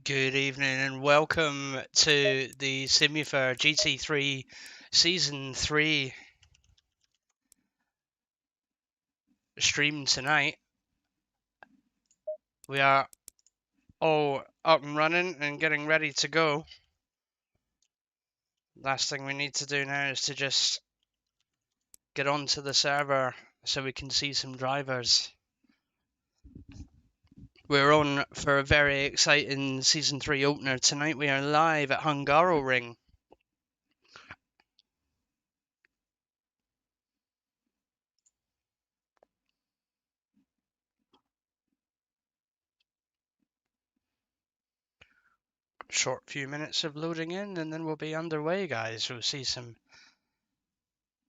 Good evening and welcome to the Simufur GT3 Season 3 stream tonight. We are all up and running and getting ready to go. Last thing we need to do now is to just get onto the server so we can see some drivers. We're on for a very exciting Season 3 opener tonight. We are live at Hungaroring. Short few minutes of loading in and then we'll be underway, guys. We'll see some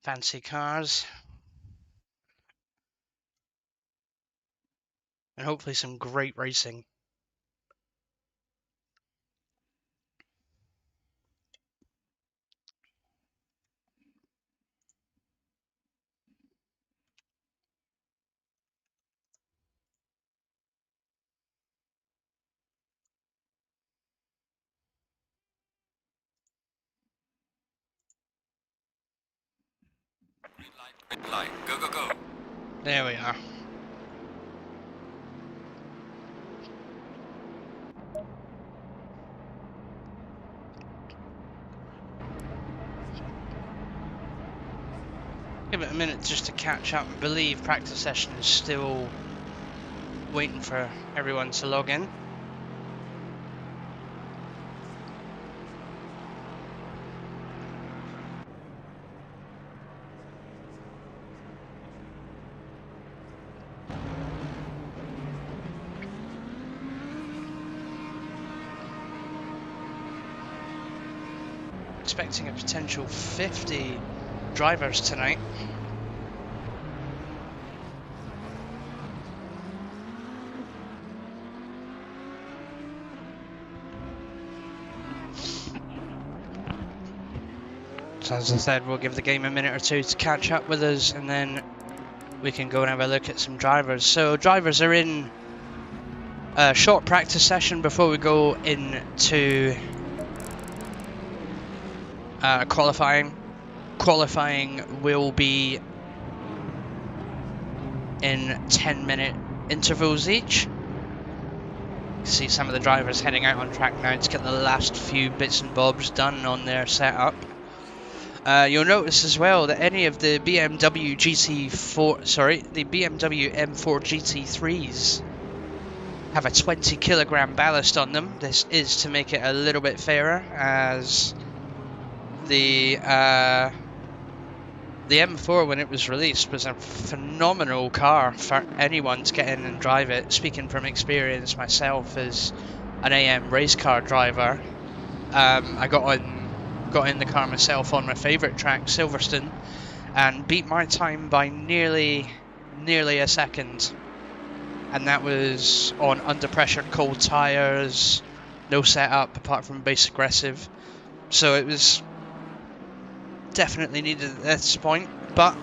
fancy cars and hopefully some great racing. Green light. Go, go, go. There we are. Give it a minute just to catch up. I believe practice session is still waiting for everyone to log in. Expecting a potential 50 drivers tonight. So as I said, we'll give the game a minute or two to catch up with us and then we can go and have a look at some drivers. So drivers are in a short practice session before we go into qualifying. Qualifying will be in 10-minute intervals each. You see some of the drivers heading out on track now to get the last few bits and bobs done on their setup. You'll notice as well that any of the BMW BMW M4 GT3s have a 20 kilogram ballast on them. This is to make it a little bit fairer, as the M4, when it was released, was a phenomenal car for anyone to get in and drive it. Speaking from experience myself as an AM race car driver, I got in the car myself on my favourite track, Silverstone, and beat my time by nearly a second. And that was on under pressure, cold tyres, no setup apart from base aggressive. So it was definitely needed at this point, but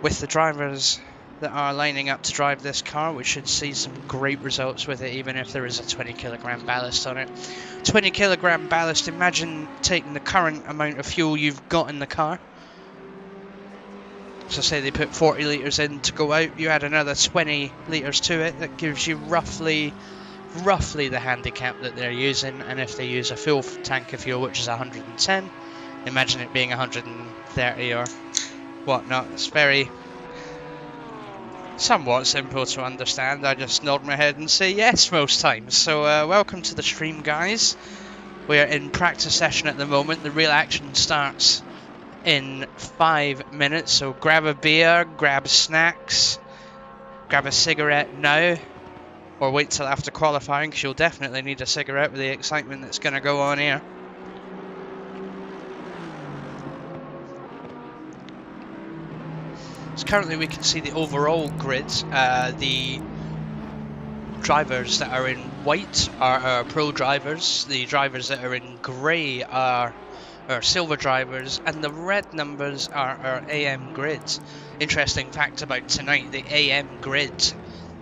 with the drivers that are lining up to drive this car, we should see some great results with it, even if there is a 20 kilogram ballast on it. 20 kilogram ballast, imagine taking the current amount of fuel you've got in the car. So say they put 40 litres in to go out, you add another 20 litres to it, that gives you roughly the handicap that they're using. And if they use a full tank of fuel, which is 110, imagine it being 130 or whatnot. It's somewhat simple to understand. I just nod my head and say yes most times. So welcome to the stream, guys. We're in practice session at the moment. The real action starts in 5 minutes, so grab a beer, grab snacks, grab a cigarette now, or wait till after qualifying, because you'll definitely need a cigarette with the excitement that's going to go on here. So currently we can see the overall grid. The drivers that are in white are pro drivers, the drivers that are in grey are silver drivers, and the red numbers are our AM grids. Interesting fact about tonight, the AM grid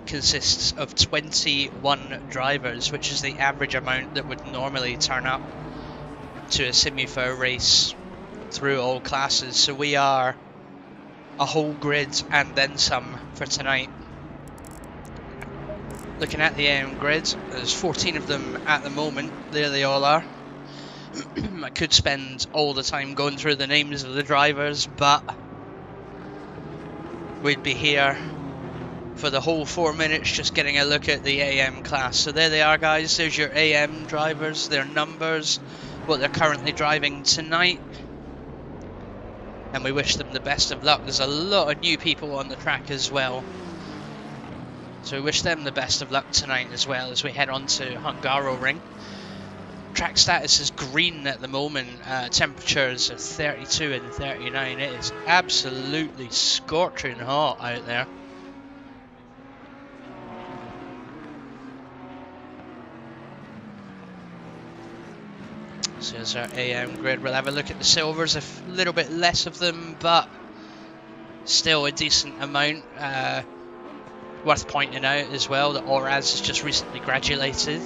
consists of 21 drivers, which is the average amount that would normally turn up to a Simufur race through all classes. So we are a whole grid and then some for tonight. Looking at the AM grid, there's 14 of them at the moment. There they all are. I could spend all the time going through the names of the drivers, but we'd be here for the whole 4 minutes just getting a look at the AM class. So there they are, guys. There's your AM drivers, their numbers, what they're currently driving tonight. And we wish them the best of luck. There's a lot of new people on the track as well. So we wish them the best of luck tonight as well as we head on to Hungaroring. Track status is green at the moment. Temperatures are 32 and 39. It is absolutely scorching hot out there. So there's our AM grid. We'll have a look at the silvers, a little bit less of them, but still a decent amount. Worth pointing out as well that Oraz has just recently graduated.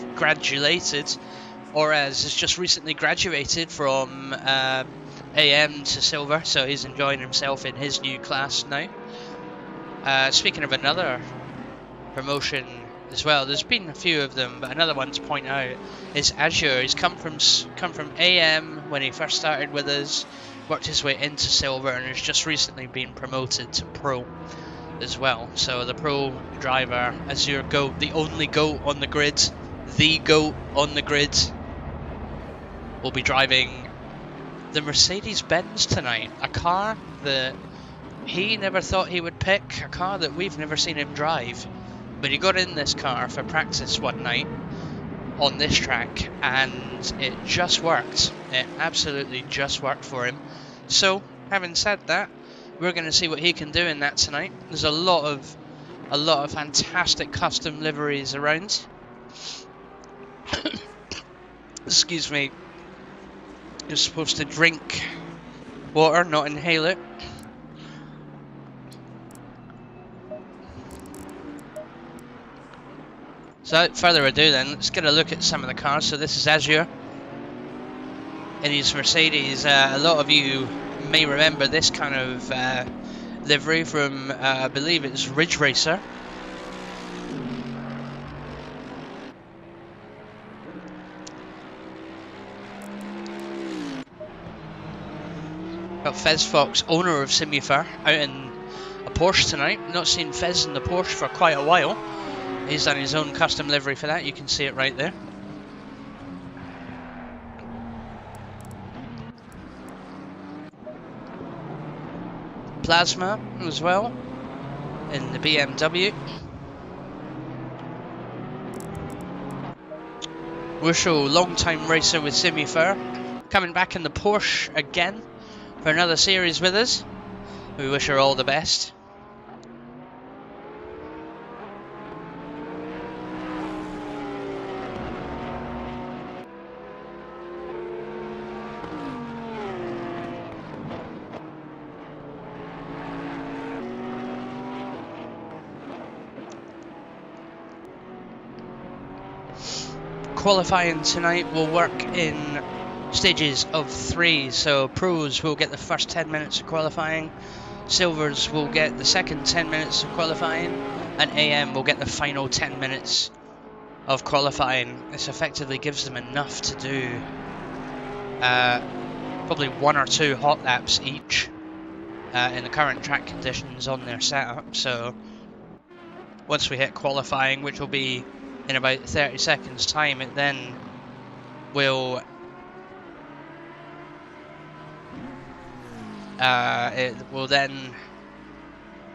Oraz has just recently graduated from AM to silver, so he's enjoying himself in his new class now. Speaking of another promotion as well, there's been a few of them, but another one to point out is Azure. He's come from AM when he first started with us, worked his way into silver, and has just recently been promoted to pro as well. So the pro driver, Azure GOAT, the only GOAT on the grid, will be driving the Mercedes-Benz tonight, a car that he never thought he would pick, a car that we've never seen him drive. But he got in this car for practice one night on this track, and it just worked. It absolutely just worked for him. So, having said that, we're going to see what he can do in that tonight. There's a lot of fantastic custom liveries around. Excuse me. You're supposed to drink water, not inhale it. So without further ado then, let's get a look at some of the cars. So this is Azure in his Mercedes. A lot of you may remember this kind of livery from, I believe it's Ridge Racer. Got Fez Fox, owner of Simufur, out in a Porsche tonight. Not seen Fez in the Porsche for quite a while. He's done his own custom livery for that, you can see it right there. Plasma as well in the BMW. Wusho, long-time racer with Simufur, coming back in the Porsche again for another series with us. We wish her all the best. Qualifying tonight will work in stages of 3, so pros will get the first 10 minutes of qualifying, silvers will get the second 10 minutes of qualifying, and AM will get the final 10 minutes of qualifying. This effectively gives them enough to do probably 1 or 2 hot laps each in the current track conditions on their setup. So once we hit qualifying, which will be in about 30 seconds time, it then will then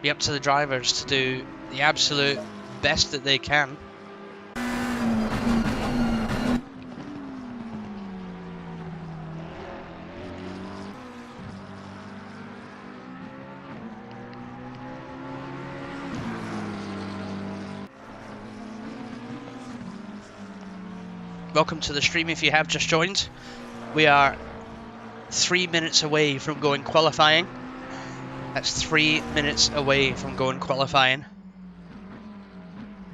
be up to the drivers to do the absolute best that they can. Welcome to the stream if you have just joined. We are 3 minutes away from going qualifying. That's 3 minutes away from going qualifying.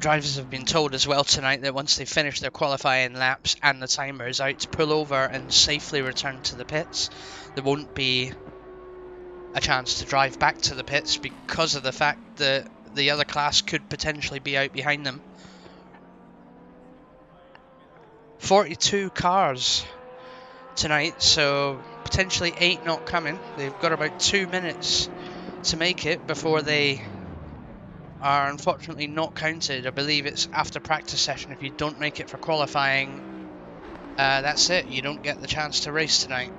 drivers have been told as well tonight that once they finish their qualifying laps and the timer is out, to pull over and safely return to the pits. There won't be a chance to drive back to the pits because of the fact that the other class could potentially be out behind them. 42 cars tonight, so potentially 8 not coming. They've got about 2 minutes to make it before they are unfortunately not counted. I believe it's after practice session. If you don't make it for qualifying, that's it. You don't get the chance to race tonight.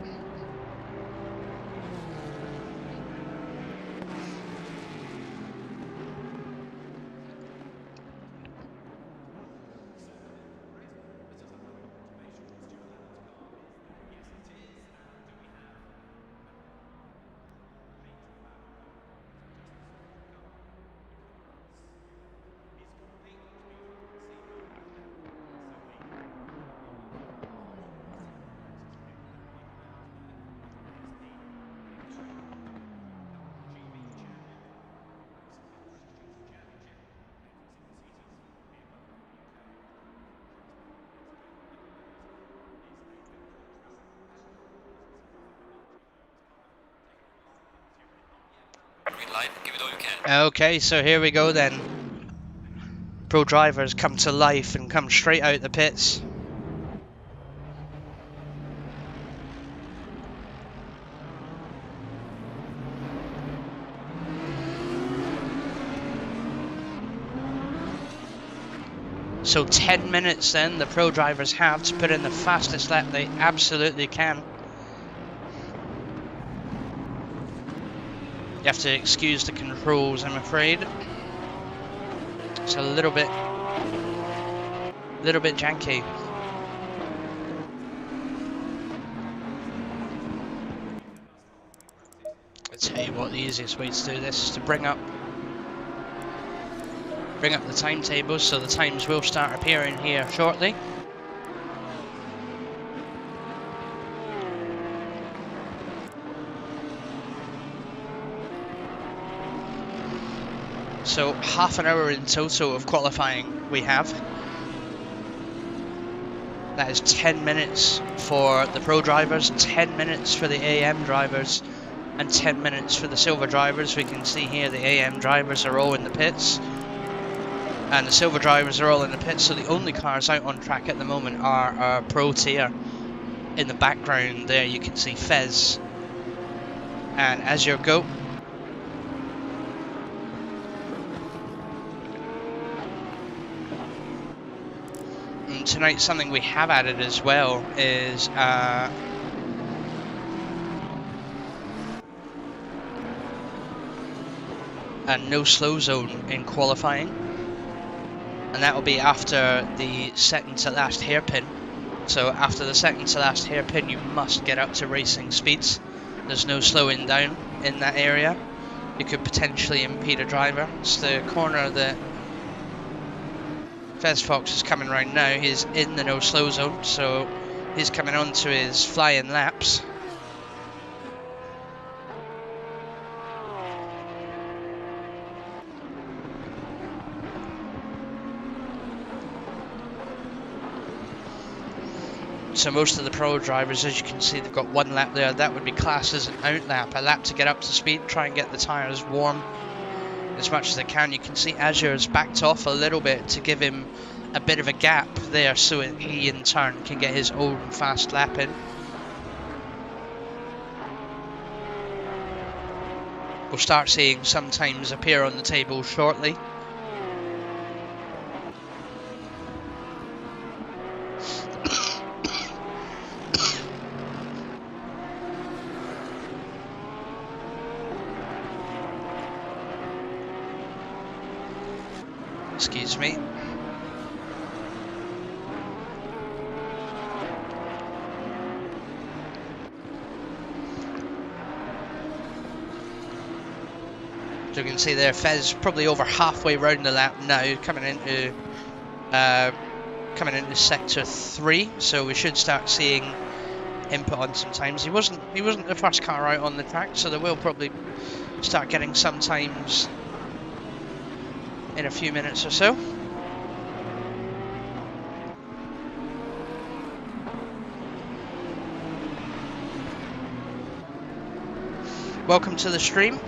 Okay, so here we go then. Pro drivers come to life and come straight out the pits. So 10 minutes then the pro drivers have to put in the fastest lap they absolutely can. You have to excuse the controls, I'm afraid. It's a little bit janky. I'll tell you what, the easiest way to do this is to bring up the timetables, so the times will start appearing here shortly. So half an hour in total of qualifying we have. That is 10 minutes for the pro drivers, 10 minutes for the AM drivers, and 10 minutes for the silver drivers. We can see here the AM drivers are all in the pits, and the silver drivers are all in the pits, so the only cars out on track at the moment are our pro tier. In the background there you can see Fez and As Your Goat. Tonight, something we have added as well is a no slow zone in qualifying, and that will be after the second to last hairpin. So after the second to last hairpin you must get up to racing speeds. There's no slowing down in that area. You could potentially impede a driver. It's the corner that Fez Fox is coming right now. He's in the no slow zone, so he's coming on to his flying laps. So most of the pro drivers, as you can see, they've got one lap there. That would be classed as an out lap, a lap to get up to speed, try and get the tyres warm as much as they can. You can see Azure's backed off a little bit to give him a bit of a gap there, so he in turn can get his own fast lap in. We'll start seeing some times appear on the table shortly. Excuse me. So you can see there, Fez probably over halfway round the lap now, coming into sector 3. So we should start seeing input on some times. He wasn't the first car out on the track, so they will probably start getting some times in a few minutes or so. welcome to the stream.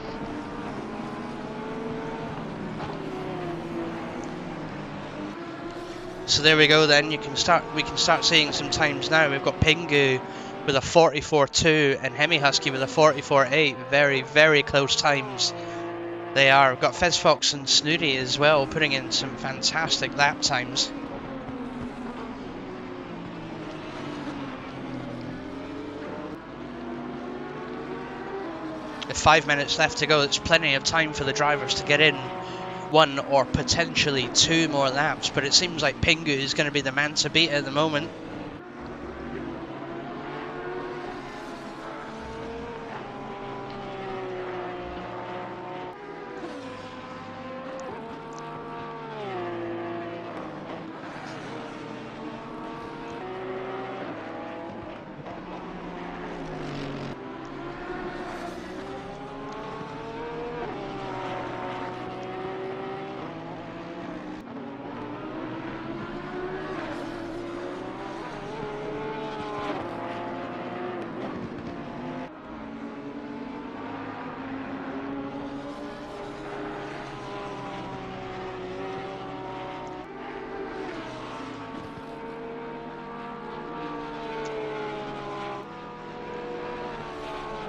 So there we go then, we can start seeing some times now. We've got Pingu with a 44.2 and Hemi Husky with a 44.8. Very, very close times they are. We've got Fez Fox and Snooty as well, putting in some fantastic lap times. With 5 minutes left to go, it's plenty of time for the drivers to get in one or potentially two more laps, but it seems like Pingu is going to be the man to beat at the moment.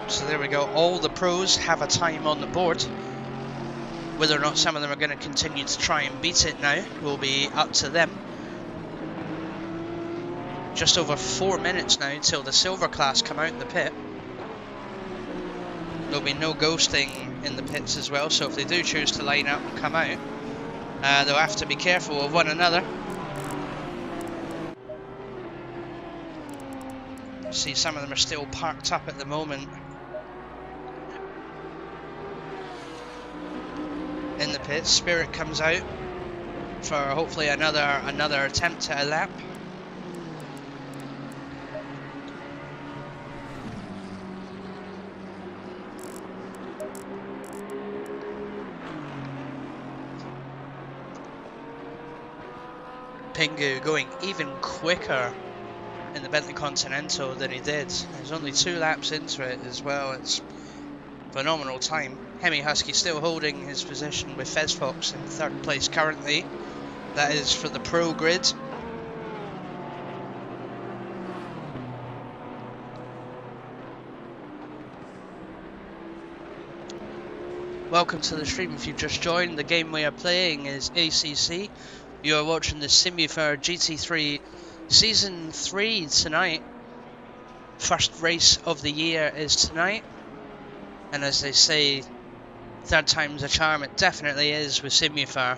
So there we go, all the pros have a time on the board. Whether or not some of them are going to continue to try and beat it now will be up to them. Just over 4 minutes now till the silver class come out in the pit. There'll be no ghosting in the pits as well, so if they do choose to line up and come out, they'll have to be careful of one another. See, some of them are still parked up at the moment in the pits. Spirit comes out for hopefully another attempt at a lap. Pingu going even quicker in the Bentley Continental than he did. There's only 2 laps into it as well. It's phenomenal time. Hemi Husky still holding his position with Fez Fox in 3rd place currently. That is for the pro grid. Welcome to the stream. If you've just joined, the game we are playing is ACC. You are watching the Simufur GT3 Season 3 tonight. First race of the year is tonight. And as they say, 3rd time's a charm. It definitely is with Simufur.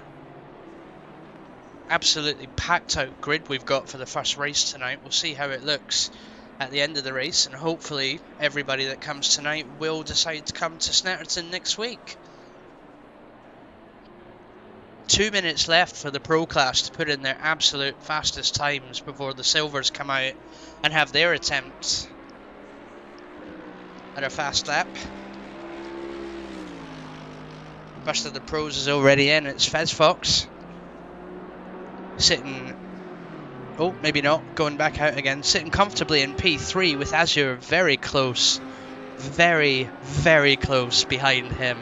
Absolutely packed out grid we've got for the first race tonight. We'll see how it looks at the end of the race. And hopefully everybody that comes tonight will decide to come to Snetterton next week. 2 minutes left for the pro class to put in their absolute fastest times before the silvers come out and have their attempt at a fast lap. First of the pros is already in. It's Fez Fox sitting, oh maybe not, going back out again, sitting comfortably in P3 with Azure very close, very close behind him.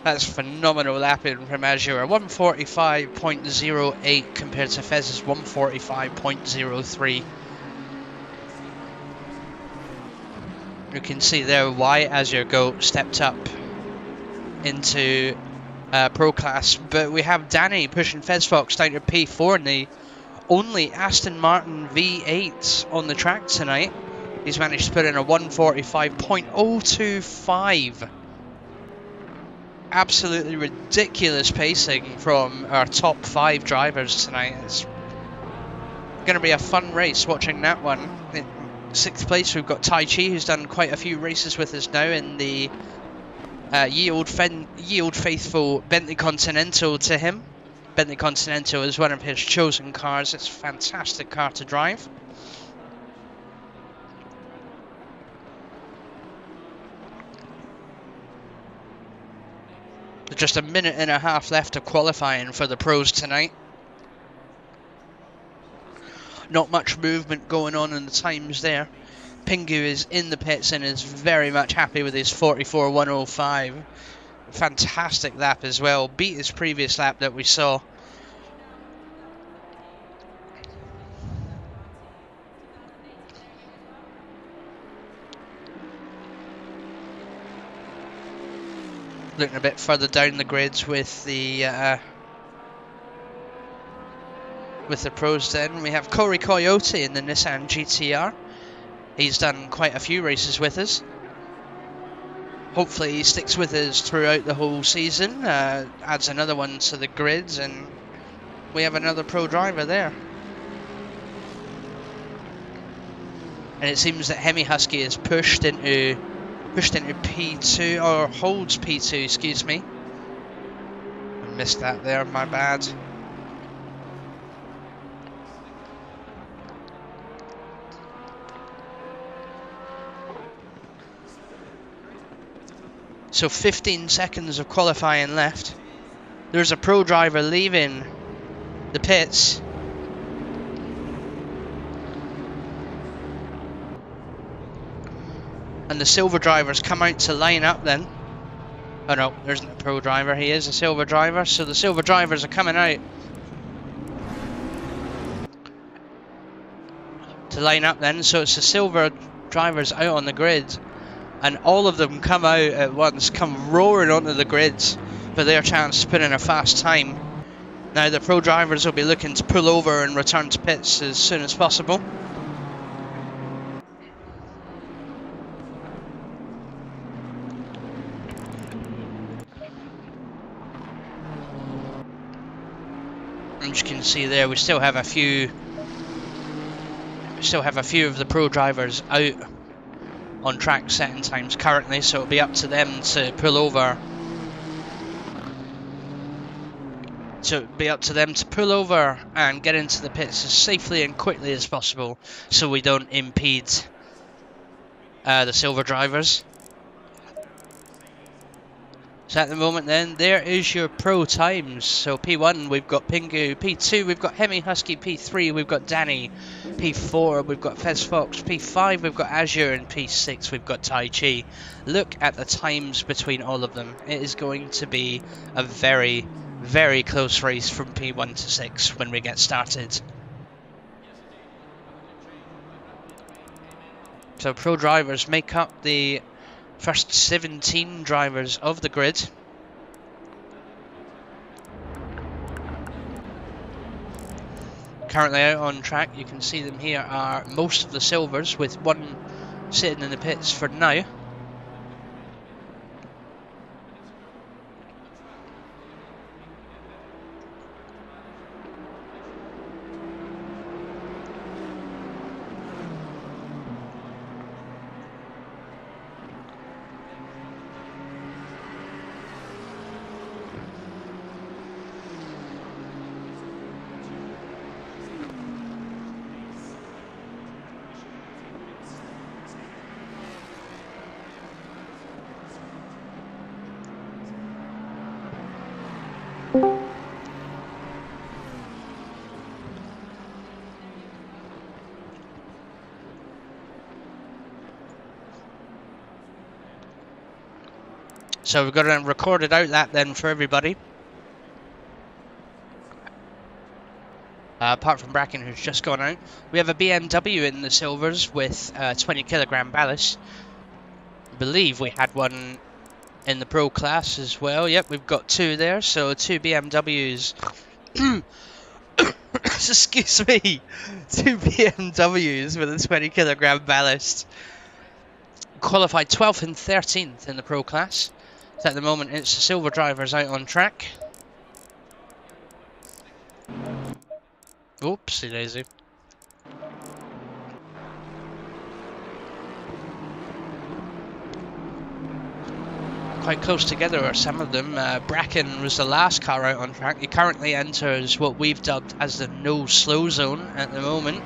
That's phenomenal lapping from Azure. 145.08 compared to Fez's 145.03. You can see there why Azure Goat stepped up into pro class. But we have Danny pushing Fez Fox down to P4 in the only Aston Martin V8 on the track tonight. He's managed to put in a 145.025. Absolutely ridiculous pacing from our top 5 drivers tonight. It's going to be a fun race watching that one. In 6th place we've got Tai Chi, who's done quite a few races with us now in the Ye Old Faithful Bentley Continental to him. Bentley Continental is one of his chosen cars. It's a fantastic car to drive. Just a minute and a half left of qualifying for the pros tonight. Not much movement going on in the times there. Pingu is in the pits and is very much happy with his 44.105. Fantastic lap as well. Beat his previous lap that we saw. Looking a bit further down the grids with the pros. Then we have Coyote in the Nissan GT3. He's done quite a few races with us. Hopefully he sticks with us throughout the whole season, adds another one to the grids, and we have another pro driver there. And it seems that Hemi Husky is pushed into P2, or holds P2, excuse me. I missed that there, my bad. So 15 seconds of qualifying left. There's a pro driver leaving the pits. And the silver drivers come out to line up then. Oh no, there isn't a pro driver, he is a silver driver. So the silver drivers are coming out to line up then. So it's the silver drivers out on the grid. And all of them come out at once, come roaring onto the grids for their chance to put in a fast time. Now the pro drivers will be looking to pull over and return to pits as soon as possible. As you can see there, we still have a few of the pro drivers out on track setting times currently, so it'll be up to them to pull over. So it'll be up to them to pull over and get into the pits as safely and quickly as possible, so we don't impede the silver drivers. So at the moment then, there is your pro times. So P1 we've got Pingu, P2 we've got Hemi Husky, P3 we've got Danny, P4 we've got Fez Fox, P5 we've got Azure, and P6 we've got Tai Chi. Look at the times between all of them. It is going to be a very, very close race from P1 to 6 when we get started. So pro drivers make up the first 17 drivers of the grid. Currently out on track, you can see them here are most of the silvers, with one sitting in the pits for now. So we've got a recorded out lap then for everybody. Apart from Bracken, who's just gone out. We have a BMW in the silvers with 20 kilogram ballast. I believe we had one in the pro class as well. Yep, we've got two there, so two BMWs. Excuse me. Two BMWs with a 20 kilogram ballast. Qualified 12th and 13th in the pro class. So at the moment it's the silver drivers out on track. Oopsie daisy. Quite close together are some of them. Bracken was the last car out on track. He currently enters what we've dubbed as the no slow zone at the moment.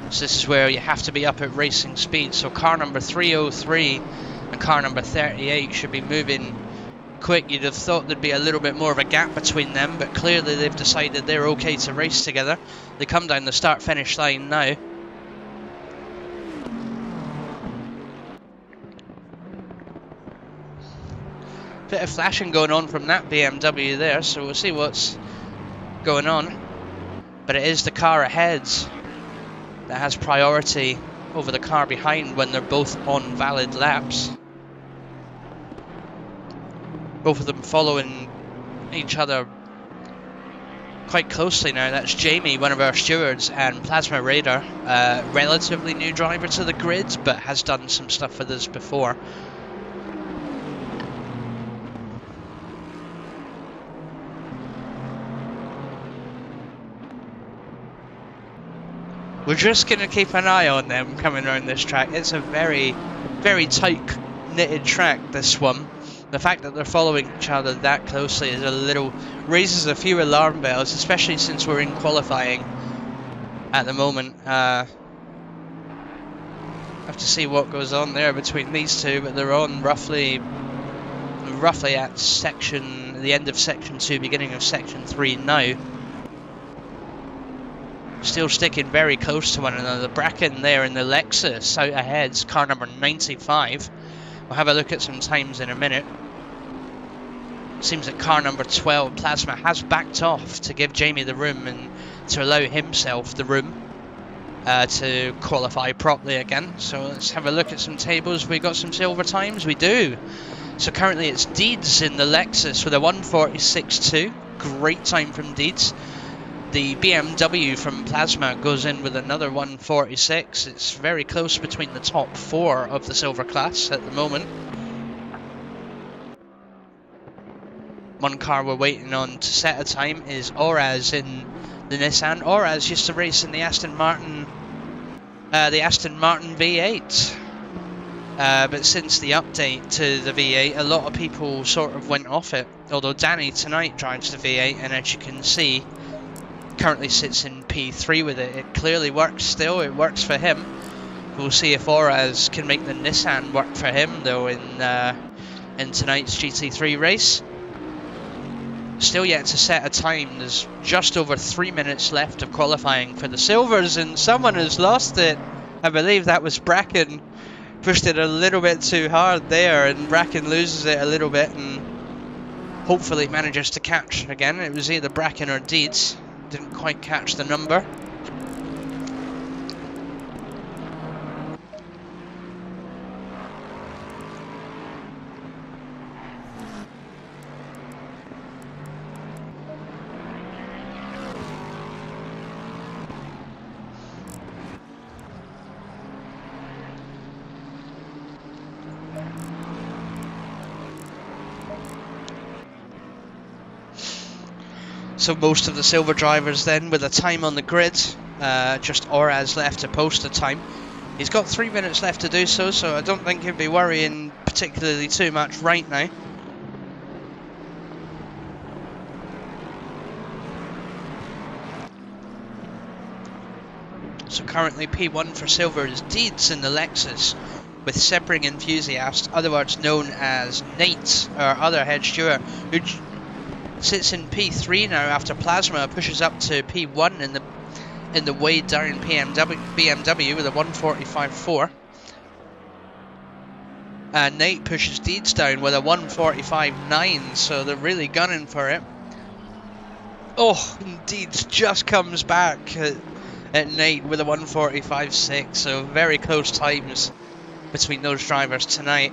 So this is where you have to be up at racing speed. So car number 303 and car number 38 should be moving quick. You'd have thought there'd be a little bit more of a gap between them, but clearly they've decided they're okay to race together. They come down the start-finish line now. Bit of flashing going on from that BMW there, so we'll see what's going on. But it is the car ahead that has priority over the car behind when they're both on valid laps. Both of them following each other quite closely now. That's Jamie, one of our stewards, and Plasma Raider, relatively new driver to the grid, but has done some stuff with us before. We're just going to keep an eye on them coming around this track. It's a very, very tight knitted track, this one. The fact that they're following each other that closely is raises a few alarm bells, especially since we're in qualifying at the moment. Have to see what goes on there between these two, but they're on roughly at the end of section 2, beginning of section 3 now. Still sticking very close to one another. Bracken there in the Lexus out ahead, car number 95. We'll have a look at some times in a minute. Seems that car number 12, Plasma, has backed off to give Jamie the room and to allow himself the room to qualify properly again. So let's have a look at some tables. We got some silver times? We do. So currently it's Deeds in the Lexus with a 1:46.2. Great time from Deeds. The BMW from Plasma goes in with another 1:46. It's very close between the top 4 of the silver class at the moment. One car we're waiting on to set a time is Oraz in the Nissan. Oraz used to race in the Aston Martin V8. But since the update to the V8, a lot of people sort of went off it. Although Danny tonight drives the V8, and as you can see, currently sits in P3 with it. It clearly works still. It works for him. We'll see if Oraz can make the Nissan work for him though in tonight's GT3 race. Still yet to set a time. There's just over 3 minutes left of qualifying for the silvers, and someone has lost it. I believe that was Bracken. Pushed it a little bit too hard there, and Bracken loses it a little bit and hopefully manages to catch again. It was either Bracken or Deeds. Didn't quite catch the number. So most of the silver drivers then with a time on the grid. Just Oraz left to post a time. He's got 3 minutes left to do so, so I don't think he'll be worrying particularly too much right now. So currently P1 for silver is Deeds in the Lexus with Sebring Enthusiast, otherwise known as Nate, our other head steward, who sits in P3 now after Plasma pushes up to P1 in the weighed down BMW with a 1:45.4. And Nate pushes Deeds down with a 1:45.9, so they're really gunning for it. Oh, and Deeds just comes back at Nate with a 1:45.6, so very close times between those drivers tonight.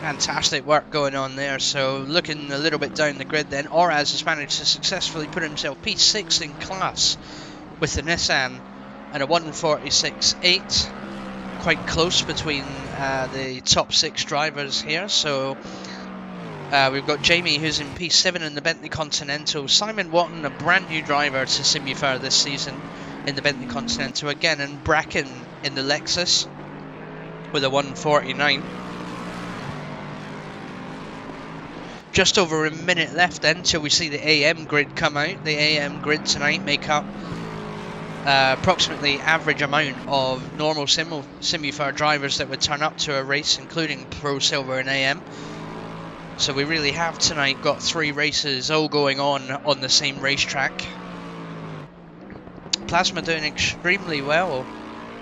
Fantastic work going on there. So looking a little bit down the grid then, Oraz has managed to successfully put himself P6 in class with the Nissan and a 1:46.8. Quite close between the top 6 drivers here. So we've got Jamie who's in P7 in the Bentley Continental. Simon Watton, a brand new driver to Simufur this season in the Bentley Continental again, and Bracken in the Lexus with a 1:49. Just over a minute left then until we see the AM grid come out. The AM grid tonight make up approximately average amount of normal Simufur drivers that would turn up to a race, including Pro, Silver and AM. So we really have tonight got 3 races all going on the same racetrack. Plasma doing extremely well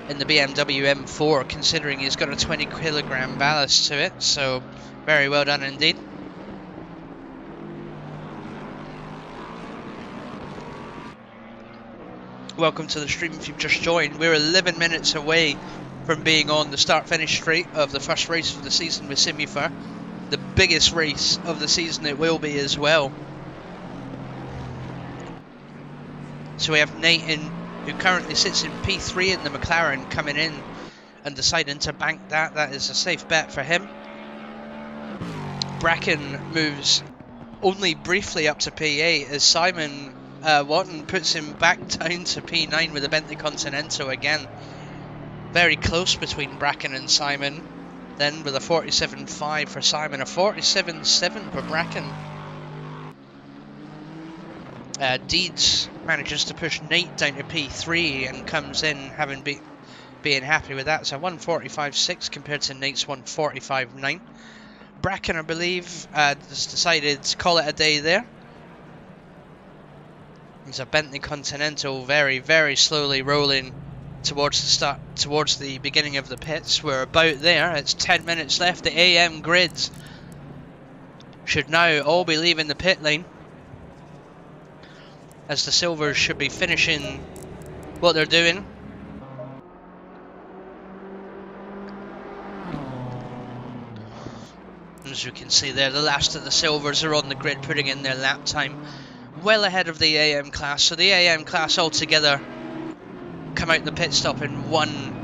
in the BMW M4, considering he's got a 20 kilogram ballast to it. So very well done indeed. Welcome to the stream if you've just joined. We're 11 minutes away from being on the start-finish straight of the first race of the season with Simufur. The biggest race of the season it will be as well. So we have Nathan, who currently sits in P3 in the McLaren, coming in and deciding to bank that. That is a safe bet for him. Bracken moves only briefly up to P8 as Simon Watton puts him back down to P9 with a Bentley Continental again. Very close between Bracken and Simon. Then with a 47.5 for Simon, a 47.7 for Bracken. Deeds manages to push Nate down to P3 and comes in having being happy with that. So 145.6 compared to Nate's 145.9. Bracken, I believe, has decided to call it a day there. There's a Bentley Continental very, very slowly rolling towards the beginning of the pits. We're about there. It's 10 minutes left. The AM grids should now all be leaving the pit lane, as the Silvers should be finishing what they're doing. As you can see there, the last of the Silvers are on the grid putting in their lap time, well ahead of the AM class. So the AM class altogether come out the pit stop in one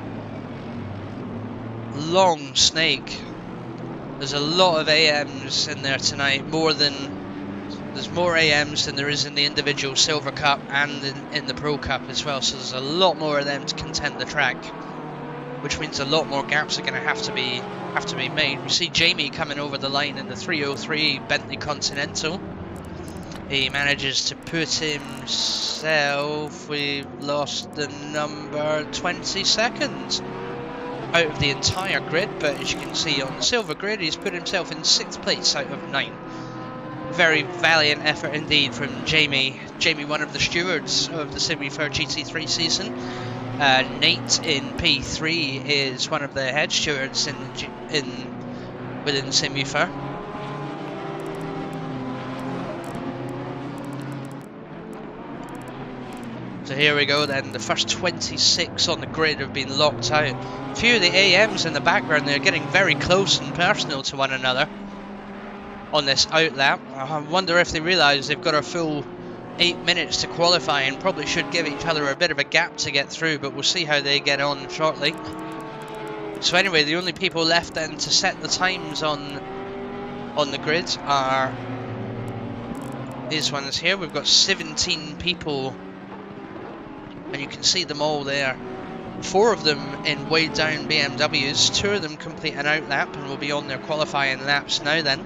long snake. There's a lot of AMs in there tonight, there's more AMs than there is in the individual Silver Cup and in the Pro Cup as well. So there's a lot more of them to contend the track, which means a lot more gaps are going to have to be made. We see Jamie coming over the line in the 303 Bentley Continental. He manages to put himself, we lost the number, 20 seconds out of the entire grid, but as you can see on the silver grid, he's put himself in 6th place out of 9. Very valiant effort indeed from Jamie. Jamie, one of the stewards of the Simufur GT3 season. Nate in P3 is one of the head stewards within Simufur. So here we go then, the first 26 on the grid have been locked out. A few of the AMs in the background, they're getting very close and personal to one another on this outlap. I wonder if they realise they've got a full 8 minutes to qualify and probably should give each other a bit of a gap to get through, but we'll see how they get on shortly. So anyway, the only people left then to set the times on the grid are these ones here. We've got 17 people, and you can see them all there. 4 of them in weighed down BMWs, 2 of them complete an outlap and will be on their qualifying laps now then.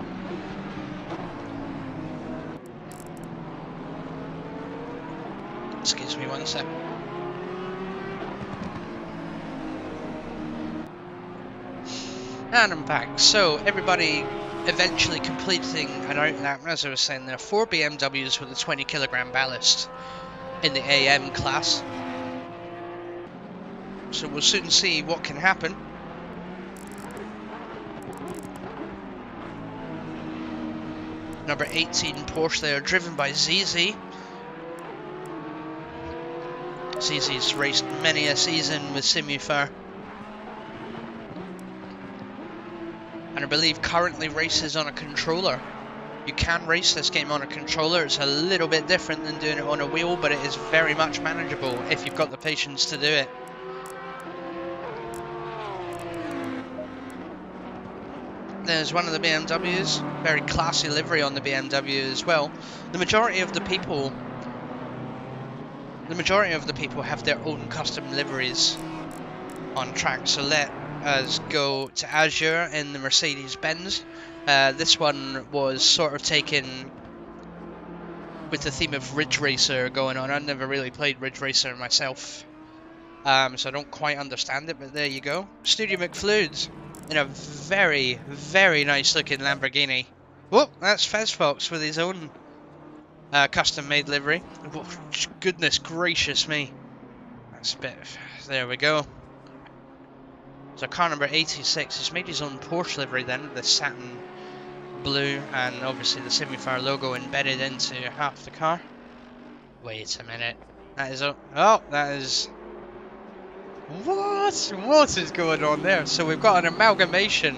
Excuse me one sec. And I'm back. So everybody eventually completing an outlap. As I was saying, there are 4 BMWs with a 20 kilogram ballast in the AM class. So we'll soon see what can happen. Number 18 Porsche there, driven by ZZ. ZZ's raced many a season with Simufur, and I believe currently races on a controller. You can race this game on a controller. It's a little bit different than doing it on a wheel, but it is very much manageable if you've got the patience to do it. There's one of the BMWs, very classy livery on the BMW as well. The majority of the people have their own custom liveries on track. So let us go to Azure in the Mercedes-Benz. This one was sort of taken with the theme of Ridge Racer going on. I've never really played Ridge Racer myself, so I don't quite understand it, but there you go. Studio McFludes in a very, very nice looking Lamborghini. Whoop, that's Fezfox with his own custom made livery. Oh, goodness gracious me. That's a bit, there we go. So car number 86 has made his own Porsche livery then, the satin blue, and obviously the Simufur logo embedded into half the car. Wait a minute. That is... Oh, that is... What is going on there? So we've got an amalgamation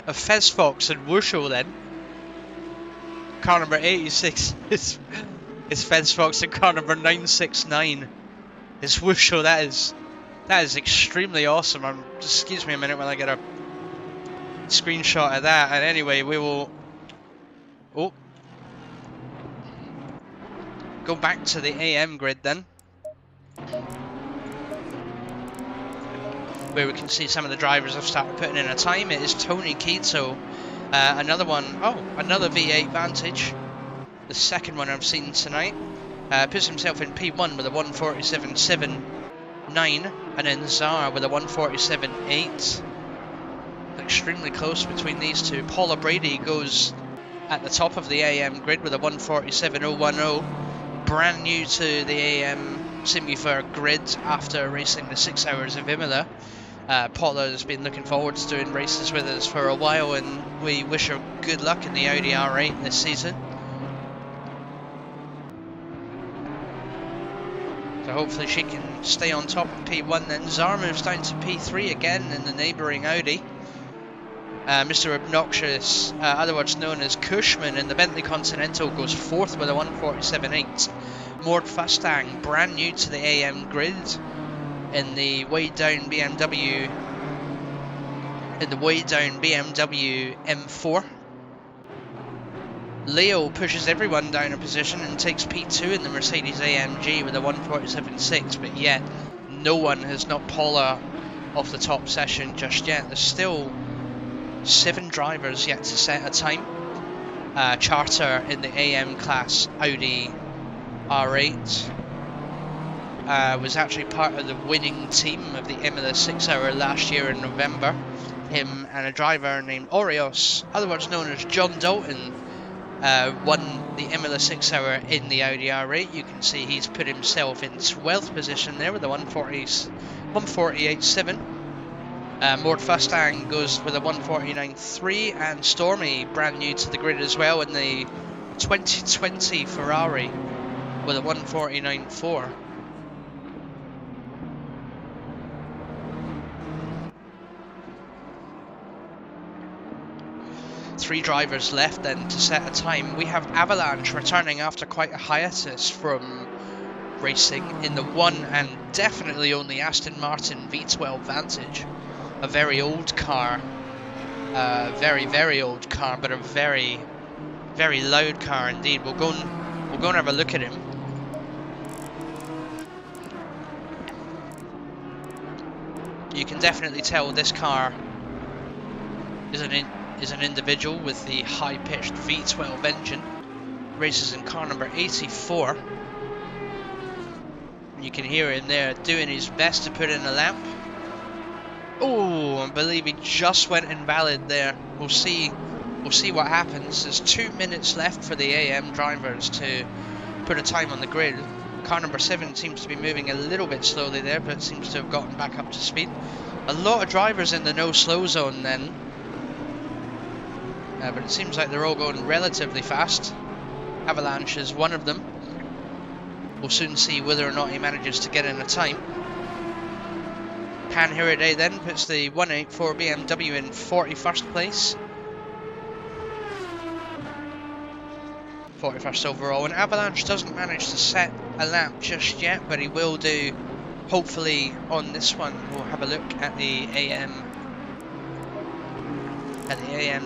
of Fezfox and Wushel then. Car number 86 is Fezfox, and car number 969 is Wushel. That is extremely awesome. Excuse me a minute while I get a screenshot of that. And anyway, we will go back to the AM grid then, where we can see some of the drivers have started putting in a time. It is Tony Keto, another V8 Vantage, the second one I've seen tonight. Puts himself in P1 with a 147.79, and then Zar with a 147.8. Extremely close between these two. Paula Brady goes at the top of the AM grid with a 147.010, brand new to the AM Simufur grid after racing the 6 hours of Imola. Paula has been looking forward to doing races with us for a while, and we wish her good luck in the Audi R8 this season. So hopefully she can stay on top of P1 then. Zar moves down to P3 again in the neighbouring Audi. Mr. Obnoxious, otherwise known as Cushman, in the Bentley Continental goes 4th with a 147.8. Mord Fustang, brand new to the AM grid, in the weighed down BMW M4. Leo pushes everyone down a position and takes P2 in the Mercedes AMG with a 147.6, but yet no one has knocked Paula off the top session just yet. There's still 7 drivers yet to set a time. Charter in the AM class Audi R8 was actually part of the winning team of the Imola 6 hour last year in November. Him and a driver named Orios, otherwise known as John Dalton, won the Imola 6 hour in the Audi R8. You can see he's put himself in 12th position there with a 148.7. Mord Fustang goes with a 149.3, and Stormy, brand new to the grid as well, in the 2020 Ferrari with a 149.4. Three drivers left then to set a time. We have Avalanche returning after quite a hiatus from racing in the one and definitely only Aston Martin V12 Vantage. A very old car, very old car, but a very loud car indeed. We'll go and have a look at him. You can definitely tell this car is an individual with the high-pitched V12 engine. Races in car number 84. You can hear him there doing his best to put in a lap. Oh, I believe he just went invalid there. We'll see what happens. There's 2 minutes left for the AM drivers to put a time on the grid. Car number 7 seems to be moving a little bit slowly there, but seems to have gotten back up to speed. A lot of drivers in the no-slow zone then. But it seems like they're all going relatively fast. Avalanche is one of them. We'll soon see whether or not he manages to get in a time. Pan Hiraday then puts the 184 BMW in 41st place. 41st overall, and Avalanche doesn't manage to set a lap just yet, but he will do hopefully on this one. We'll have a look at the AM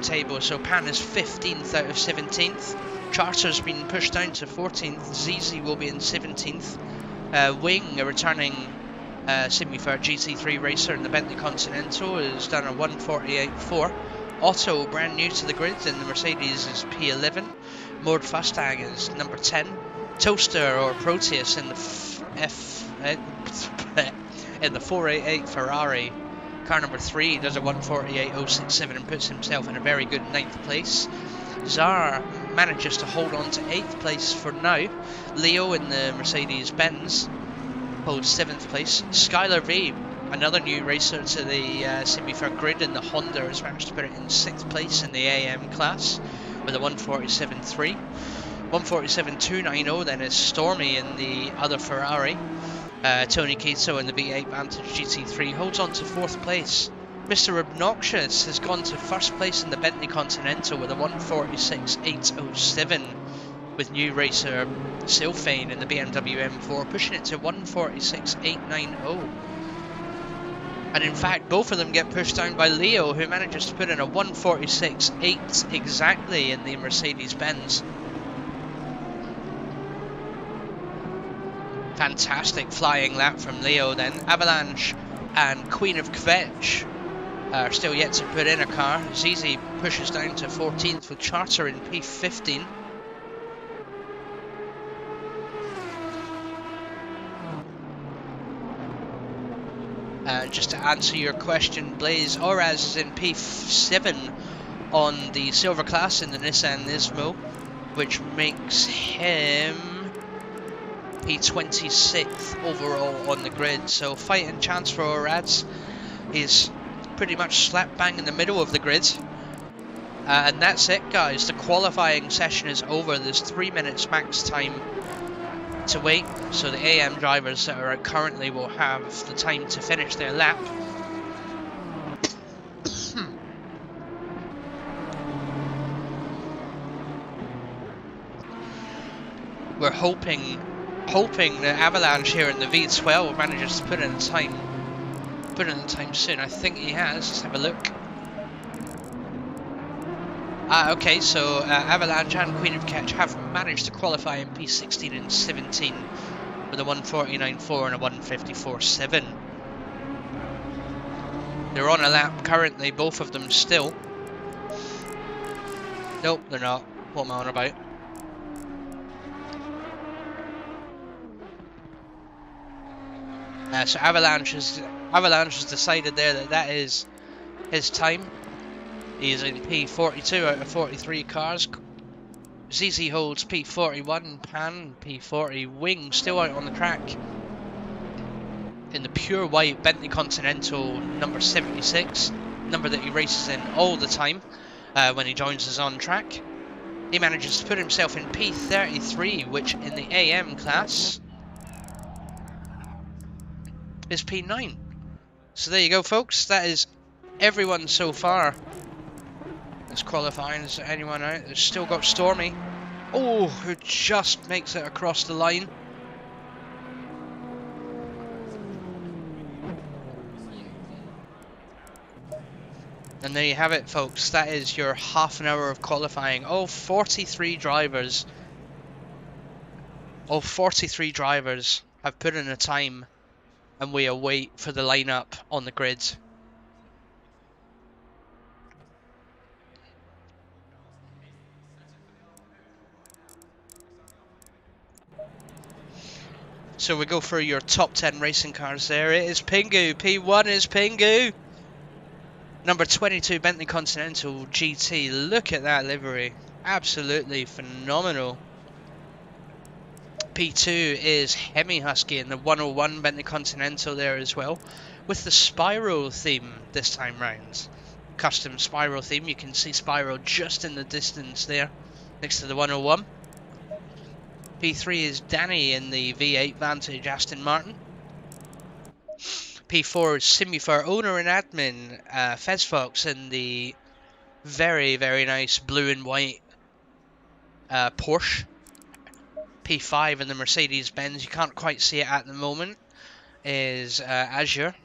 table. So Pan is 15th out of 17th. Charter's been pushed down to 14th. ZZ will be in 17th. Wing, a returning Simufur GT3 racer in the Bentley Continental, has done a 148.4. Otto, brand new to the grid in the Mercedes, is P11. Mord Fustang is number 10. Toaster or Proteus in the in the 488 Ferrari. Car number 3 does a 148.067 and puts himself in a very good 9th place. Zar manages to hold on to 8th place for now. Leo in the Mercedes-Benz holds 7th place. Skylar V Another new racer to the Simufur grid, and the Honda has managed to put it in 6th place in the AM class with a 147.3. 147.290 then is Stormy in the other Ferrari. Tony Cato in the V8 Vantage GT3 holds on to 4th place. Mr. Obnoxious has gone to 1st place in the Bentley Continental with a 146.807, with new racer Sylphane in the BMW M4 pushing it to 146.890. And in fact, both of them get pushed down by Leo, who manages to put in a 146.8 exactly in the Mercedes-Benz. Fantastic flying lap from Leo then. Avalanche and Queen of Kvetch are still yet to put in a car. Zizi pushes down to 14th with Charter in P15. Just to answer your question, Blaze, Oraz is in P7 on the silver class in the Nissan Nismo, which makes him P26th overall on the grid. So fighting chance for Oraz. He's pretty much slap bang in the middle of the grid. And that's it, guys. The qualifying session is over. There's 3 minutes max time to wait, so the AM drivers that are out currently will have the time to finish their lap. We're hoping that Avalanche here in the V12 manages to put in time soon. I think he has. Let's have a look. Okay, so Avalanche and Queen of Ketch have managed to qualify in P16 and 17 with a 149.4 and a 154.7. They're on a lap currently, both of them still. Nope, they're not. What am I on about? So Avalanche has decided there that is his time. He's in P42 out of 43 cars. ZZ holds P41, Pan, P40, Wing still out on the track. In the pure white Bentley Continental number 76, number that he races in all the time when he joins us on track. He manages to put himself in P33, which in the AM class is P9. So there you go, folks. That is everyone so far. That's qualifying. Is there anyone out? There's still got Stormy. Oh, who just makes it across the line. And there you have it, folks. That is your half an hour of qualifying. All 43 drivers. All 43 drivers have put in a time, and we await for the lineup on the grid. So we go for your top 10 racing cars there. It is Pingu. P1 is Pingu. Number 22 Bentley Continental GT. Look at that livery. Absolutely phenomenal. P2 is Hemi Husky in the 101 Bentley Continental there as well, with the Spiral theme this time round. Custom Spiral theme. You can see Spiral just in the distance there next to the 101. P3 is Danny in the V8 Vantage Aston Martin. P4 is Simufur owner and admin Fez Fox in the very, very nice blue and white Porsche. P5 in the Mercedes-Benz, you can't quite see it at the moment, is Azure.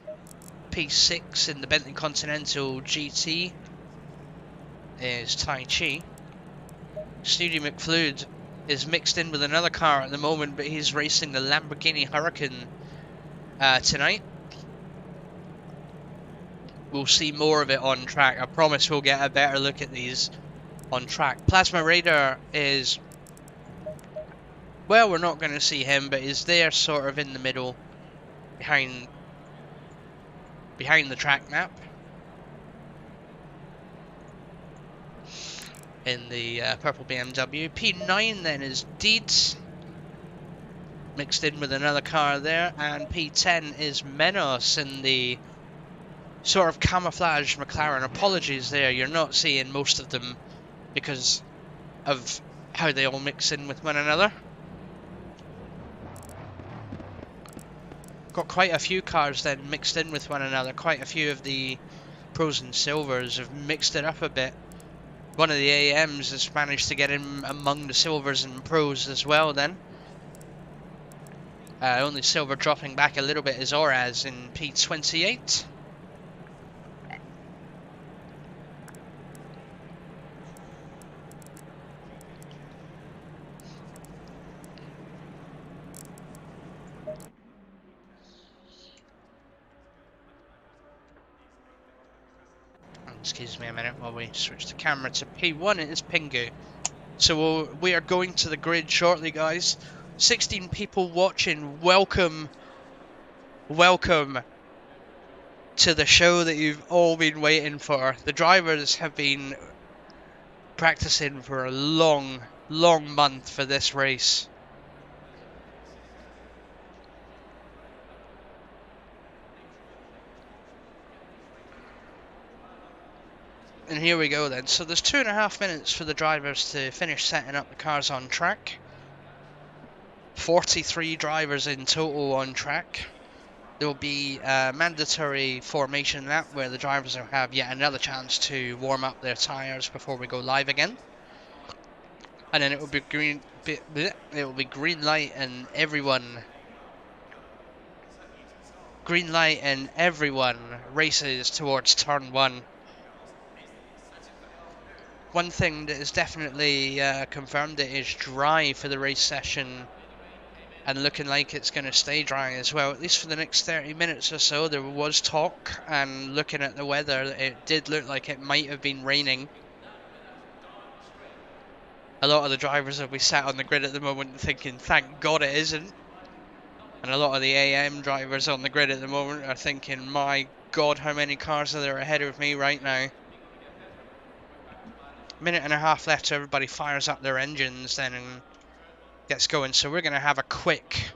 P6 in the Bentley Continental GT is Tai Chi. Snooty McFlude is mixed in with another car at the moment, but he's racing the Lamborghini Huracan tonight. We'll see more of it on track. I promise we'll get a better look at these on track. Plasma Raider is, well, we're not going to see him, but is there sort of in the middle behind the track map in the purple BMW. P9 then is Deeds. mixed in with another car there, and P10 is Menos in the sort of camouflage McLaren. Apologies there, you're not seeing most of them because of how they all mix in with one another. Got quite a few cars then mixed in with one another. Quite a few of the pros and silvers have mixed it up a bit. One of the AMs has managed to get in among the silvers and pros as well then. Only silver dropping back a little bit is Oraz in P28. Excuse me a minute while we switch the camera to P1. It is Pingu. So we are going to the grid shortly, guys. 16 people watching. Welcome to the show that you've all been waiting for. The drivers have been practicing for a long month for this race. And here we go then. So there's 2.5 minutes for the drivers to finish setting up the cars on track. 43 drivers in total on track. There will be a mandatory formation lap where the drivers will have yet another chance to warm up their tyres before we go live again. And then it will be green light and everyone races towards turn 1. One thing that is definitely confirmed, it is dry for the race session and looking like it's going to stay dry as well, at least for the next 30 minutes or so. There was talk, and looking at the weather, it did look like it might have been raining. A lot of the drivers will be sat on the grid at the moment thinking, thank God it isn't. And a lot of the AM drivers on the grid at the moment are thinking, my God, how many cars are there ahead of me right now? Minute and a half left so everybody fires up their engines then and gets going. So we're going to have a quick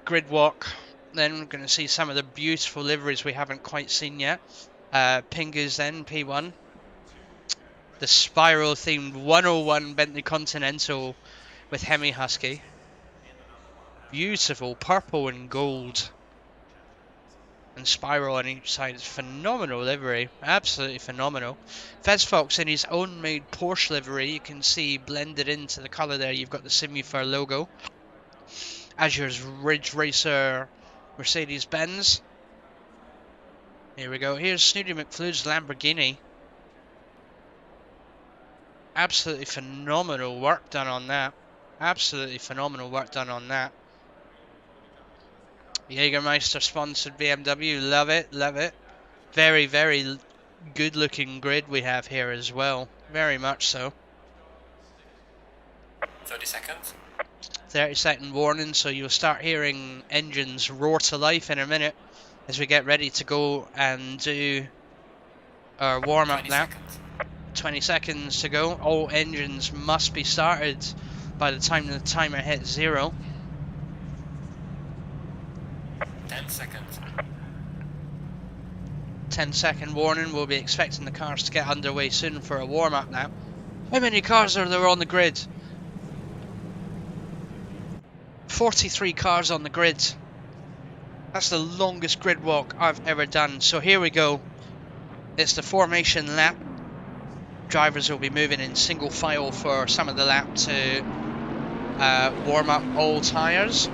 grid walk. Then we're going to see some of the beautiful liveries we haven't quite seen yet. Pingu's then, P1. The Spiral themed 101 Bentley Continental with Hemi Husky. Beautiful purple and gold. And Spiral on each side is phenomenal livery, absolutely phenomenal. Fez Fox in his own made Porsche livery, you can see blended into the colour there, you've got the Simufur logo. Azure's Ridge Racer Mercedes-Benz. Here we go, here's Snooty McFlu's Lamborghini. Absolutely phenomenal work done on that. Absolutely phenomenal work done on that. Jägermeister sponsored BMW, love it, love it. Very, very good looking grid we have here as well, very much so. 30 seconds. 30-second warning, so you'll start hearing engines roar to life in a minute as we get ready to go and do our warm-up lap. 20 seconds to go. All engines must be started by the time the timer hits 0. 10 seconds. 10-second warning. We'll be expecting the cars to get underway soon for a warm-up lap. How many cars are there on the grid? 43 cars on the grid. That's the longest grid walk I've ever done. So here we go. It's the formation lap. Drivers will be moving in single file for some of the lap to warm up all tyres.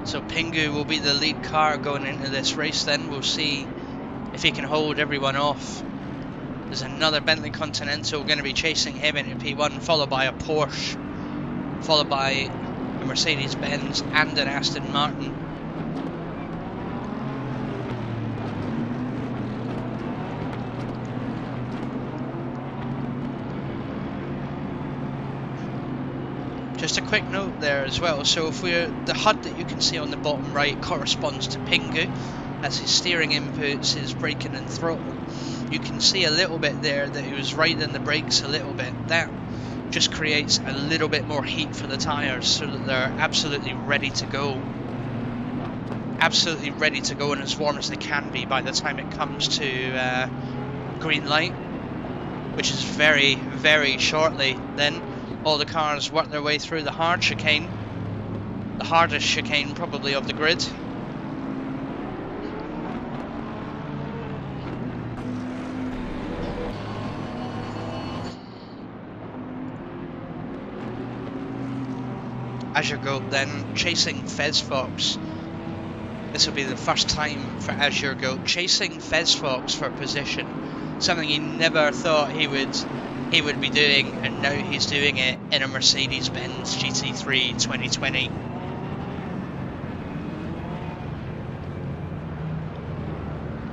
So Pingu will be the lead car going into this race then. We'll see if he can hold everyone off. There's another Bentley Continental going to be chasing him into P1, followed by a Porsche followed by a Mercedes-Benz and an Aston Martin. Just a quick note there as well, so if the HUD that you can see on the bottom right corresponds to Pingu, that's his steering inputs, his braking and throttle. You can see a little bit there that he was riding the brakes a little bit. That just creates a little bit more heat for the tyres so that they're absolutely ready to go. Absolutely ready to go and as warm as they can be by the time it comes to green light, which is very, very shortly. Then all the cars work their way through the hard chicane, the hardest chicane probably of the grid. Azure Goat then chasing Fez Fox. This will be the first time for Azure Goat chasing Fez Fox for position. Something he never thought he would be doing, and now he's doing it in a Mercedes-Benz GT3 2020.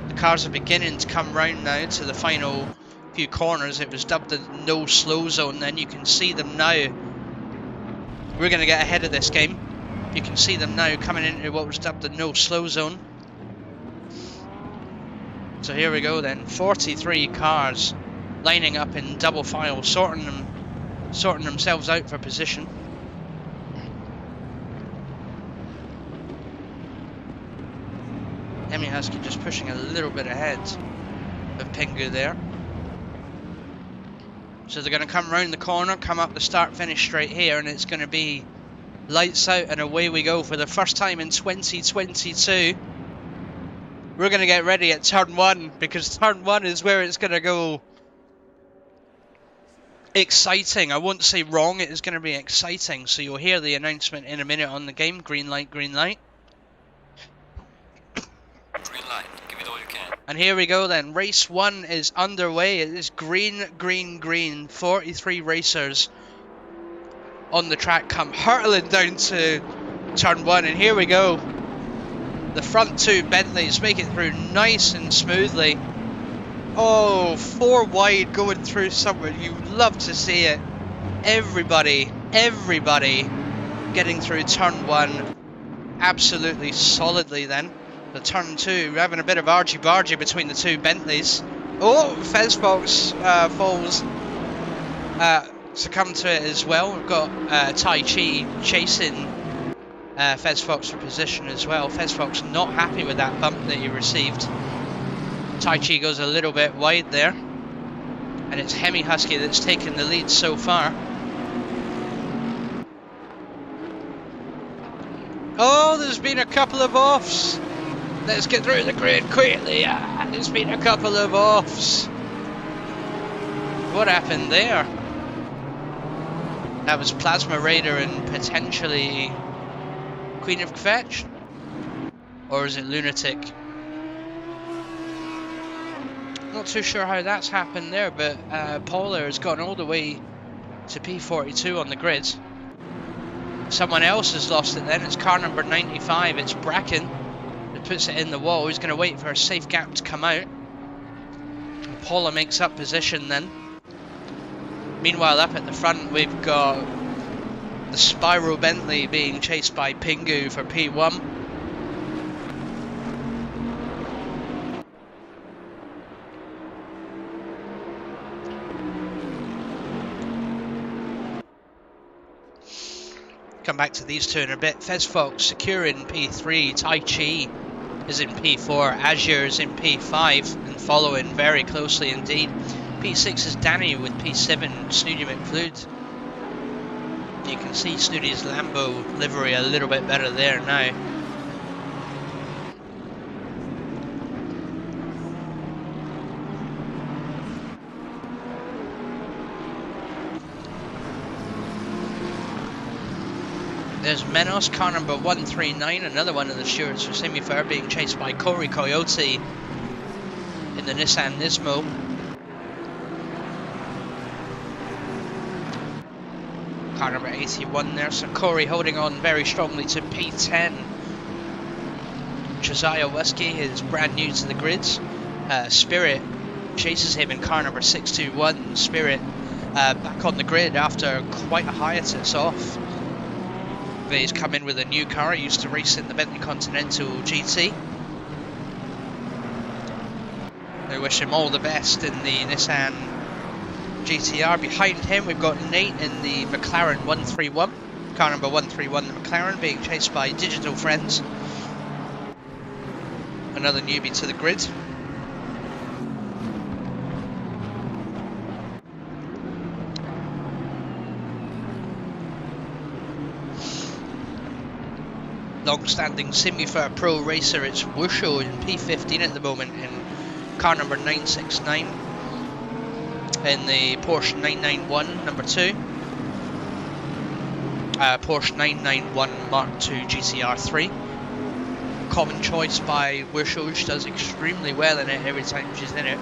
The cars are beginning to come round now to the final few corners. It was dubbed the no slow zone, then you can see them now. We're going to get ahead of this game. You can see them now coming into what was dubbed the no slow zone. So here we go then, 43 cars lining up in double file, sorting themselves out for position. Hemi Husky just pushing a little bit ahead of Pingu there. So they're going to come round the corner, come up the start finish straight here, and it's going to be lights out and away we go for the first time in 2022. We're going to get ready at turn 1, because turn 1 is where it's going to go exciting. I won't say wrong, it is going to be exciting. So you'll hear the announcement in a minute on the game. Green light, green light. Green light, give it all you can. And here we go then, race 1 is underway. It is green, green, green. 43 racers on the track come hurtling down to turn 1, and here we go. The front two Bentleys make it through nice and smoothly. Oh, 4 wide going through somewhere. You love to see it. Everybody getting through turn 1 absolutely solidly then. The turn 2, we're having a bit of argy-bargy between the two Bentleys. Oh, Fez Fox falls. Succumb to it as well. We've got Tai Chi chasing Fez Fox for position as well. Fez Fox not happy with that bump that he received. Tai Chi goes a little bit wide there, and it's Hemi Husky that's taken the lead so far. Oh, there's been a couple of offs. Let's get through the grid quickly. There's been a couple of offs. What happened there? That was Plasma Raider and potentially Queen of Kvetch? Or is it Lunatic? Not too sure how that's happened there, but Paula has gone all the way to P42 on the grid. Someone else has lost it then. It's car number 95. It's Bracken that puts it in the wall. He's going to wait for a safe gap to come out. And Paula makes up position then. Meanwhile, up at the front, we've got the Spiral Bentley being chased by Pingu for P1. Come back to these two in a bit. Fez Fox secure in P3. Tai Chi is in P4. Azure is in P5 and following very closely indeed. P6 is Danny with P7, Snooty McFluid. You can see Snooty's Lambo livery a little bit better there now. There's Menos, car number 139, another one of the stewards for Simufur, being chased by Corey Coyote in the Nissan Nismo. Car number 81 there, so Corey holding on very strongly to P10. Josiah Whiskey is brand new to the grids. Spirit chases him in car number 621. Spirit back on the grid after quite a hiatus off. He's come in with a new car. He used to race in the Bentley Continental GT. I wish him all the best in the Nissan GTR. Behind him we've got Nate in the McLaren 131. Car number 131, the McLaren, being chased by Digital Friends. Another newbie to the grid. Long-standing Simufur Pro racer, it's Wusho in P15 at the moment in car number 969 in the Porsche 991 number 2. Porsche 991 Mark II GTR 3. Common choice by Wusho. She does extremely well in it every time she's in it.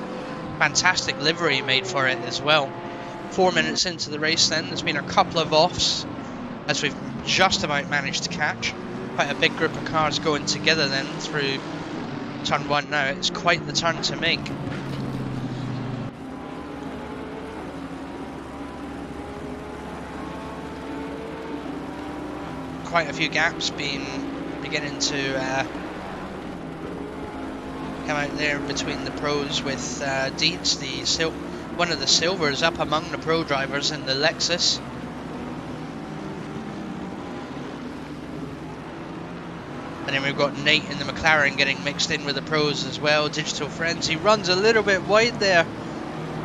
Fantastic livery made for it as well. 4 minutes into the race then, there's been a couple of offs as we've just about managed to catch. Quite a big group of cars going together then through turn 1 now. It's quite the turn to make. Quite a few gaps beginning to come out there between the pros with Dietz, one of the silvers up among the pro drivers in the Lexus. And then we've got Nate in the McLaren getting mixed in with the pros as well. Digital Friends, he runs a little bit wide there.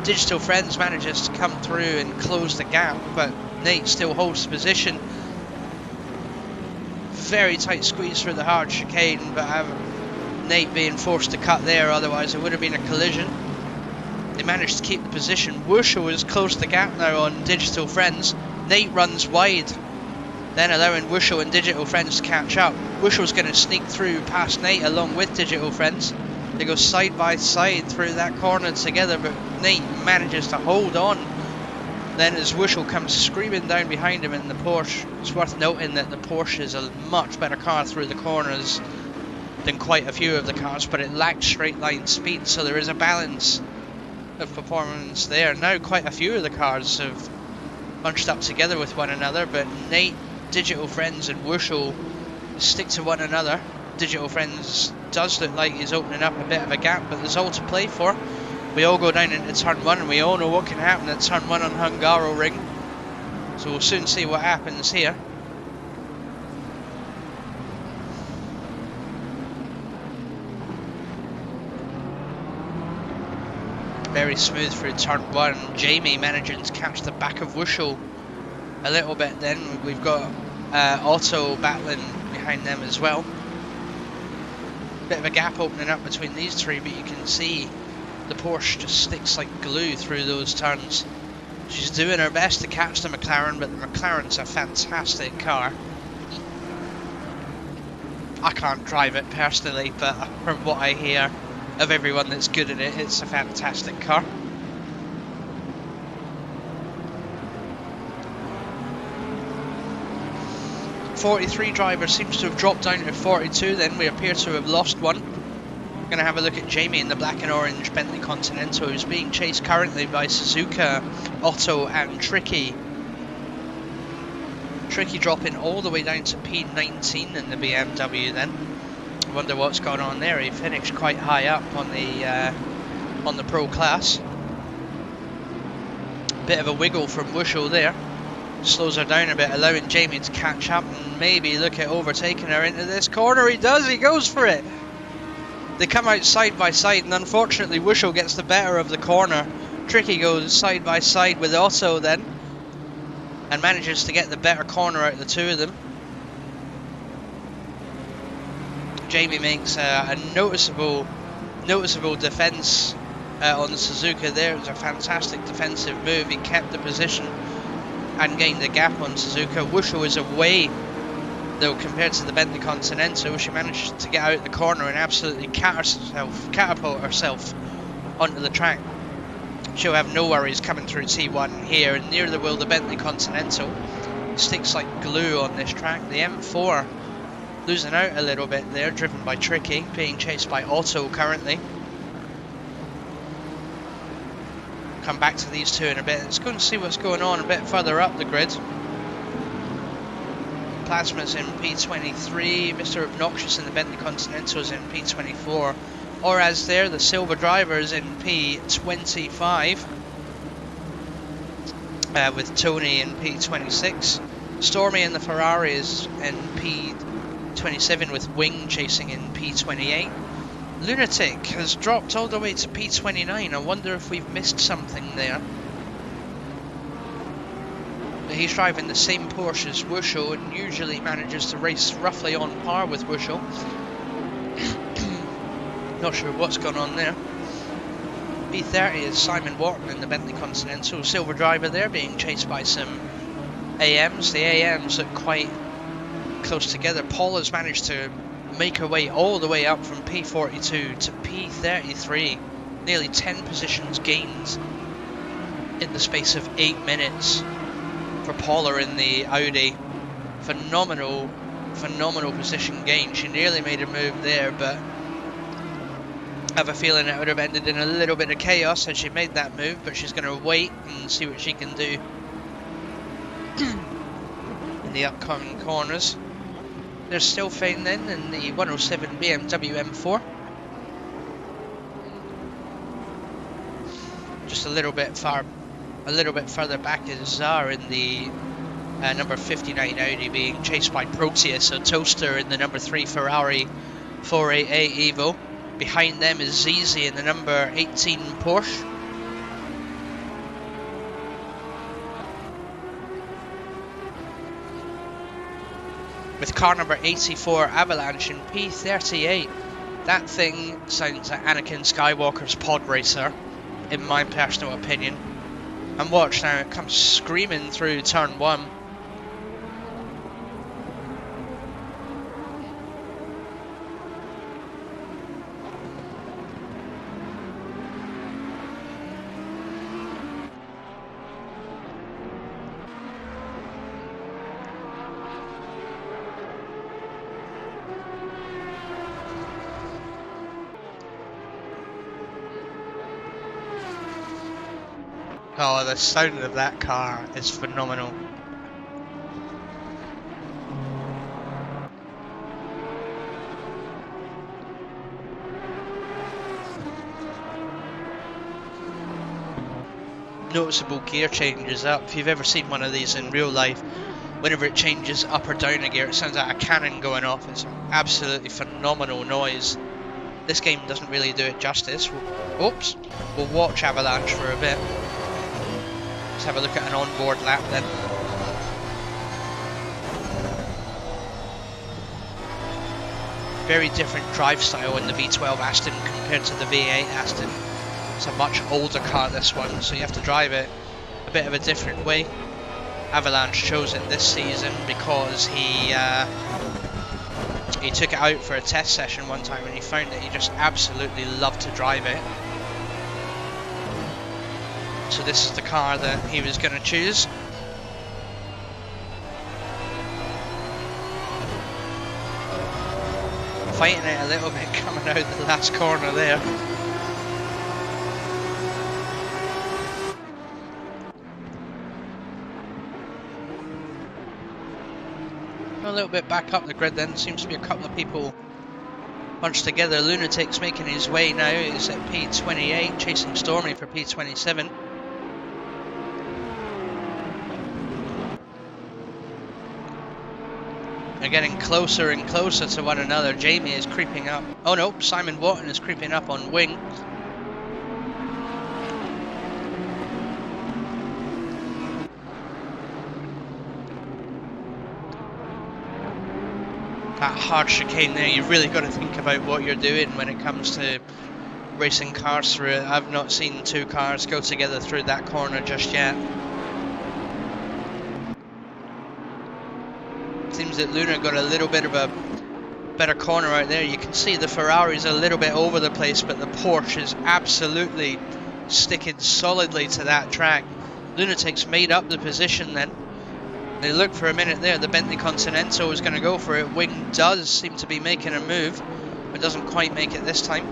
Digital Friends manages to come through and close the gap, but Nate still holds position. Very tight squeeze through the hard chicane, but Nate being forced to cut there, otherwise it would have been a collision. They managed to keep the position. Wusho has closed the gap now on Digital Friends. Nate runs wide, then allowing Wusho and Digital Friends to catch up. Wusho's going to sneak through past Nate along with Digital Friends. They go side by side through that corner together, but Nate manages to hold on. Then as Wusho comes screaming down behind him in the Porsche, it's worth noting that the Porsche is a much better car through the corners than quite a few of the cars, but it lacks straight line speed, so there is a balance of performance there. Now quite a few of the cars have bunched up together with one another, but Nate, Digital Friends and Wusho stick to one another. Digital Friends does look like he's opening up a bit of a gap, but there's all to play for. We all go down into turn 1 and we all know what can happen at turn 1 on Hungaroring. So we'll soon see what happens here. Very smooth through turn 1. Jamie managing to catch the back of Wusho a little bit then. We've got Otto battling behind them as well. Bit of a gap opening up between these three, but you can see the Porsche just sticks like glue through those turns. She's doing her best to catch the McLaren, but the McLaren's a fantastic car. I can't drive it personally, but from what I hear of everyone that's good at it, it's a fantastic car. .43 driver seems to have dropped down to 42, then we appear to have lost one. We're going to have a look at Jamie in the black and orange Bentley Continental, who's being chased currently by Suzuka, Otto and Tricky. Tricky dropping all the way down to P19 in the BMW then. I wonder what's going on there. He finished quite high up on the pro class. Bit of a wiggle from Wusho there. Slows her down a bit, allowing Jamie to catch up and maybe look at overtaking her into this corner. He does, he goes for it. They come out side by side, and unfortunately Wusho gets the better of the corner. Tricky goes side by side with Otto then, and manages to get the better corner out of the two of them. Jamie makes a noticeable defence on Suzuka there. It was a fantastic defensive move. He kept the position and gained a gap on Suzuka. Wusho is away though compared to the Bentley Continental. She managed to get out the corner and absolutely catapult herself onto the track. She'll have no worries coming through T1 here, and near the will the Bentley Continental. sticks like glue on this track. The M4 losing out a little bit there, driven by Tricky, being chased by Otto currently. Come back to these two in a bit. Let's go and see what's going on a bit further up the grid. Plasma's in P23, Mr. Obnoxious in the Bentley Continental's in P24, or as there, the Silver Driver's in P25, with Tony in P26. Stormy in the Ferrari is in P27 with Wing chasing in P28. Lunatic has dropped all the way to P29. I wonder if we've missed something there. But he's driving the same Porsche as Wushel and usually manages to race roughly on par with Wushel. Not sure what's gone on there. P30 is Simon Wharton in the Bentley Continental. Silver Driver there being chased by some AMs. The AMs look quite close together. Paul has managed to make her way all the way up from P42 to P33. Nearly 10 positions gained in the space of 8 minutes for Paula in the Audi. Phenomenal position gain. She nearly made a move there, but I have a feeling it would have ended in a little bit of chaos had she made that move, but she's going to wait and see what she can do in the upcoming corners. There's still Fane then in the 107 BMW M4. Just a little bit further back is Czar in the number 59 Audi being chased by Proteus, so Toaster in the number 3 Ferrari 488 Evo. Behind them is Zizi in the number 18 Porsche. With car number 84 Avalanche in P38. That thing sounds like Anakin Skywalker's pod racer, in my personal opinion. And watch now, it comes screaming through turn 1. Oh, the sound of that car is phenomenal. Noticeable gear changes up. If you've ever seen one of these in real life, whenever it changes up or down a gear, it sounds like a cannon going off. It's absolutely phenomenal noise. This game doesn't really do it justice. We'll watch Avalanche for a bit. Let's have a look at an onboard lap then. Very different drive style in the V12 Aston compared to the V8 Aston. It's a much older car, this one, so you have to drive it a bit of a different way. Avalanche chose it this season because he took it out for a test session one time and he found that he just absolutely loved to drive it. So this is the car that he was going to choose. Fighting it a little bit coming out the last corner there. A little bit back up the grid then, seems to be a couple of people bunched together. Lunatic's making his way now, he's at P28, chasing Stormy for P27. They're getting closer and closer to one another. Jamie is creeping up. Oh no, Simon Wharton is creeping up on Wing. That hard chicane there, you've really got to think about what you're doing when it comes to racing cars through it. I've not seen two cars go together through that corner just yet. Seems that Luna got a little bit of a better corner out there. You can see the Ferrari's a little bit over the place, but the Porsche is absolutely sticking solidly to that track. Lunatic's made up the position then. It looked for a minute there, the Bentley Continental was going to go for it. Wing does seem to be making a move, but doesn't quite make it this time.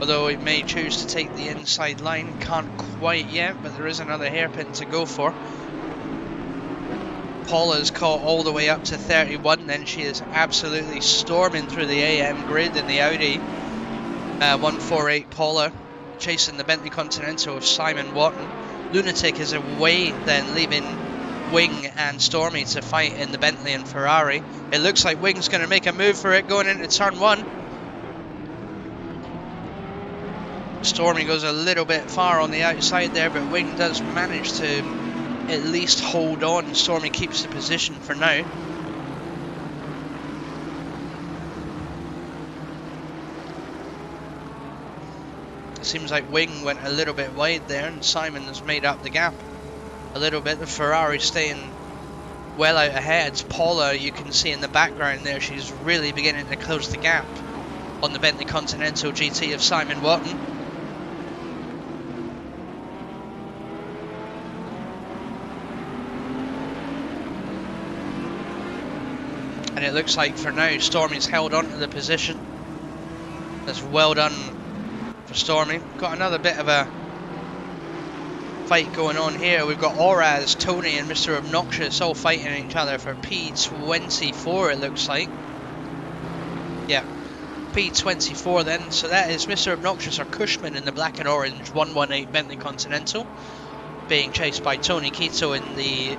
Although he may choose to take the inside line, can't quite yet, but there is another hairpin to go for. Paula's caught all the way up to 31, then she is absolutely storming through the AM grid in the Audi. 148 Paula chasing the Bentley Continental of Simon Wotton. Lunatic is away then, leaving Wing and Stormy to fight in the Bentley and Ferrari. It looks like Wing's going to make a move for it going into turn 1. Stormy goes a little bit far on the outside there, but Wing does manage to at least hold on. Stormy keeps the position for now. It seems like Wing went a little bit wide there, and Simon has made up the gap a little bit. The Ferrari staying well out ahead. Paula, you can see in the background there, she's really beginning to close the gap on the Bentley Continental GT of Simon Wotton. And it looks like for now Stormy's held on to the position. That's well done for Stormy. Got another bit of a fight going on here. We've got Oraz, Tony and Mr. Obnoxious all fighting each other for P24, it looks like. Yeah, P24 then. So that is Mr. Obnoxious or Cushman in the black and orange 118 Bentley Continental, being chased by Tony Quito in the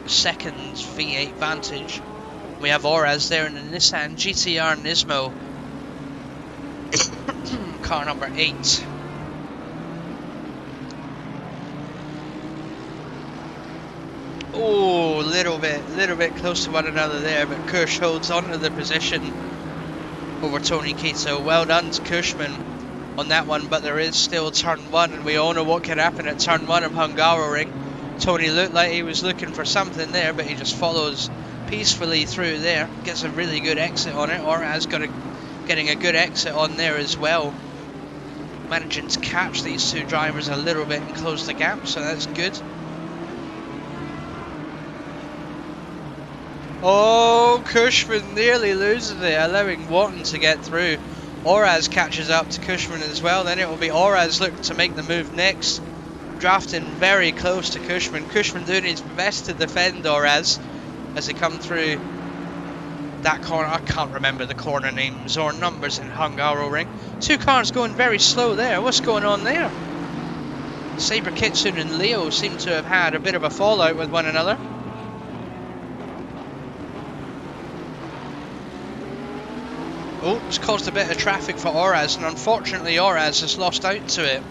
second V8 Vantage. We have Oraz there in the Nissan GTR Nismo, car number 8. Oh, little bit close to one another there, but Kush holds on to the position over Tony Quito. Well done to Cushman on that one, but there is still turn 1, and we all know what can happen at turn 1 of Hungaroring. Tony looked like he was looking for something there, but he just follows peacefully through there, gets a really good exit on it. Oraz getting a good exit on there as well, managing to catch these two drivers a little bit and close the gap, so that's good. Oh, Cushman nearly loses it, allowing Wotton to get through. Oraz catches up to Cushman as well, then it will be Oraz looking to make the move next, drafting very close to Cushman. Cushman doing his best to defend Oraz as they come through that corner. I can't remember the corner names or numbers in Hungaroring. Two cars going very slow there. What's going on there? Saber Kitsune and Leo seem to have had a bit of a fallout with one another. Oh, it's caused a bit of traffic for Oraz, and unfortunately Oraz has lost out to it.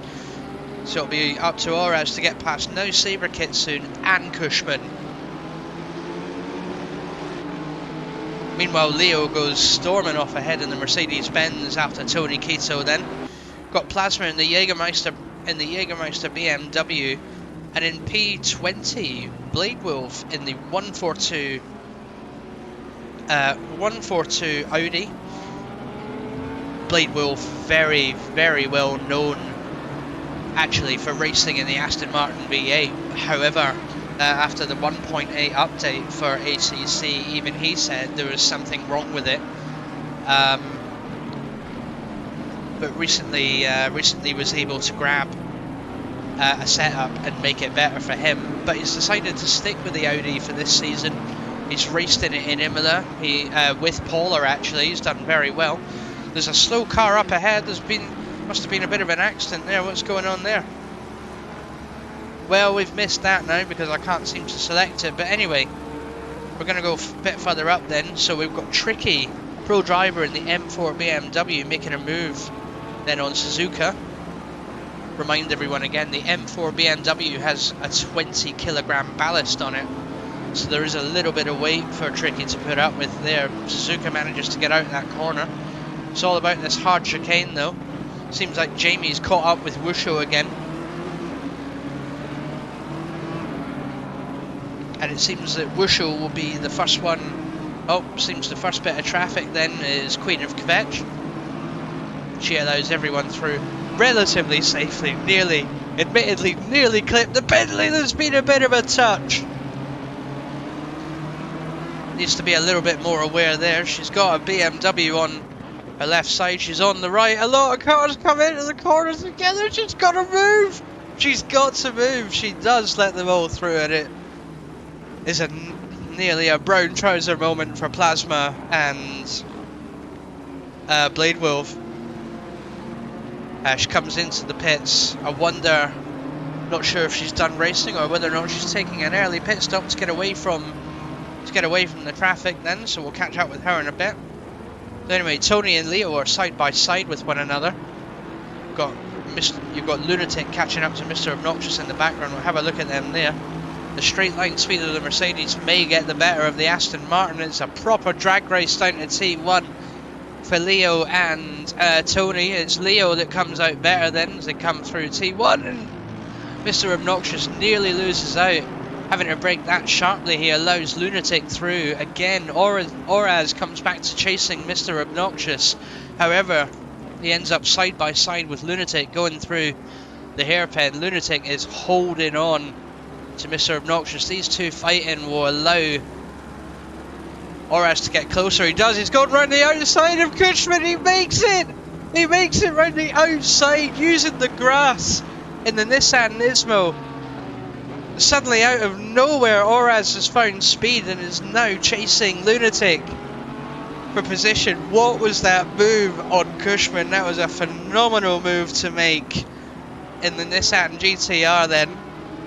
So it'll be up to Oraz to get past now Saber Kitsune and Cushman. Meanwhile, Leo goes storming off ahead in the Mercedes-Benz after Tony Quito then. Got Plasma in the Jägermeister BMW, and in P20, Blade Wolf in the 142 Audi. Blade Wolf, very, very well known actually for racing in the Aston Martin V8. However, after the 1.8 update for ACC, even he said there was something wrong with it. But recently was able to grab a setup and make it better for him. But he's decided to stick with the Audi for this season. He's raced in it in Imola. With Paula actually, he's done very well. There's a slow car up ahead. Must have been a bit of an accident there. What's going on there? Well, we've missed that now because I can't seem to select it. But anyway, we're going to go a bit further up then. So we've got Tricky, pro driver in the M4 BMW, making a move then on Suzuka. Remind everyone again, the M4 BMW has a 20 kilogram ballast on it. So there is a little bit of weight for Tricky to put up with there. Suzuka manages to get out of that corner. It's all about this hard chicane though. Seems like Jamie's caught up with Wusho again. And it seems that Wusho will be the first one. Oh, seems the first bit of traffic then is Queen of Kvetch. She allows everyone through relatively safely. Admittedly nearly clipped the Bentley. There's been a bit of a touch. needs to be a little bit more aware there. She's got a BMW on her left side, she's on the right. A lot of cars come into the corners together. She's got to move. She's got to move. She does let them all through, and it is nearly a brown trouser moment for Plasma and Blade Wolf. She comes into the pits. I wonder, not sure if she's done racing or whether or not she's taking an early pit stop to get away from the traffic then, so we'll catch up with her in a bit. So anyway, Tony and Leo are side by side with one another. You've got Lunatic catching up to Mr. Obnoxious in the background. We'll have a look at them there. The straight line speed of the Mercedes may get the better of the Aston Martin. It's a proper drag race down to T1 for Leo and Tony. It's Leo that comes out better then as they come through T1, and Mr. Obnoxious nearly loses out. Having to break that sharply, he allows Lunatic through again. Oraz comes back to chasing Mr. Obnoxious. However, he ends up side by side with Lunatic going through the hairpin. Lunatic is holding on to Mr. Obnoxious. These two fighting will allow Oraz to get closer. He does. He's gone round the outside of Cushman. He makes it. He makes it round the outside using the grass in the Nissan Nismo. Suddenly, out of nowhere, Oraz has found speed and is now chasing Lunatic for position. What was that move on Cushman? That was a phenomenal move to make in the Nissan GTR then.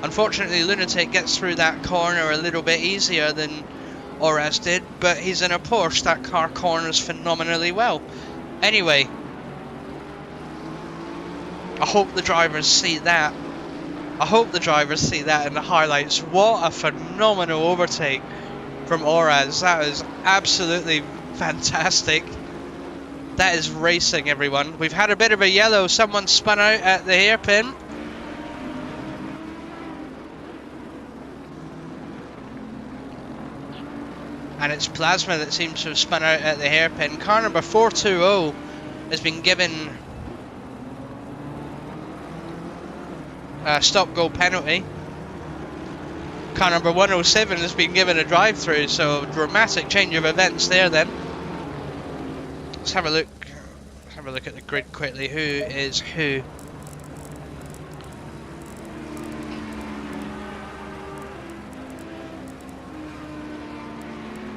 Unfortunately, Lunatic gets through that corner a little bit easier than Oraz did, but he's in a Porsche. That car corners phenomenally well. Anyway, I hope the drivers see that. I hope the drivers see that in the highlights. What a phenomenal overtake from Oraz. That is absolutely fantastic. That is racing, everyone. We've had a bit of a yellow. Someone spun out at the hairpin. And it's Plasma that seems to have spun out at the hairpin. Car number 420 has been given a stop-go penalty. Car number 107 has been given a drive-through, so dramatic change of events there then. Let's have a look. Have a look at the grid quickly. Who is who?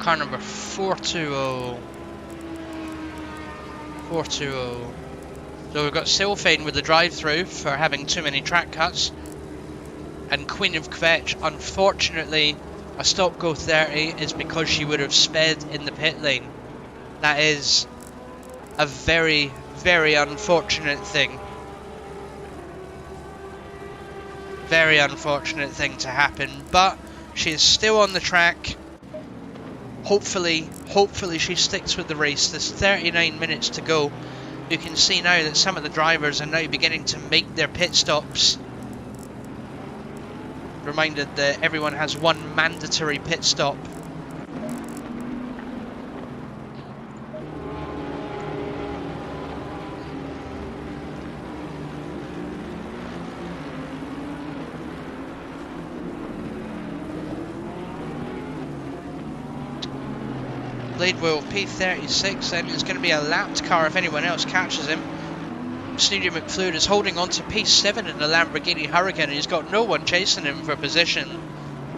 Car number 420. 420. So we've got Sylphane with the drive-through for having too many track cuts. And Queen of Kvetch, unfortunately, a stop-go 30 is because she would have sped in the pit lane. That is a very, very unfortunate thing. Very unfortunate thing to happen, but she is still on the track. Hopefully she sticks with the race. There's 39 minutes to go. You can see now that some of the drivers are now beginning to make their pit stops. Reminded that everyone has one mandatory pit stop. Blade Wolf P36 then is going to be a lapped car if anyone else catches him. Sneedy McFluid is holding on to P7 in the Lamborghini Huracan and he's got no one chasing him for position.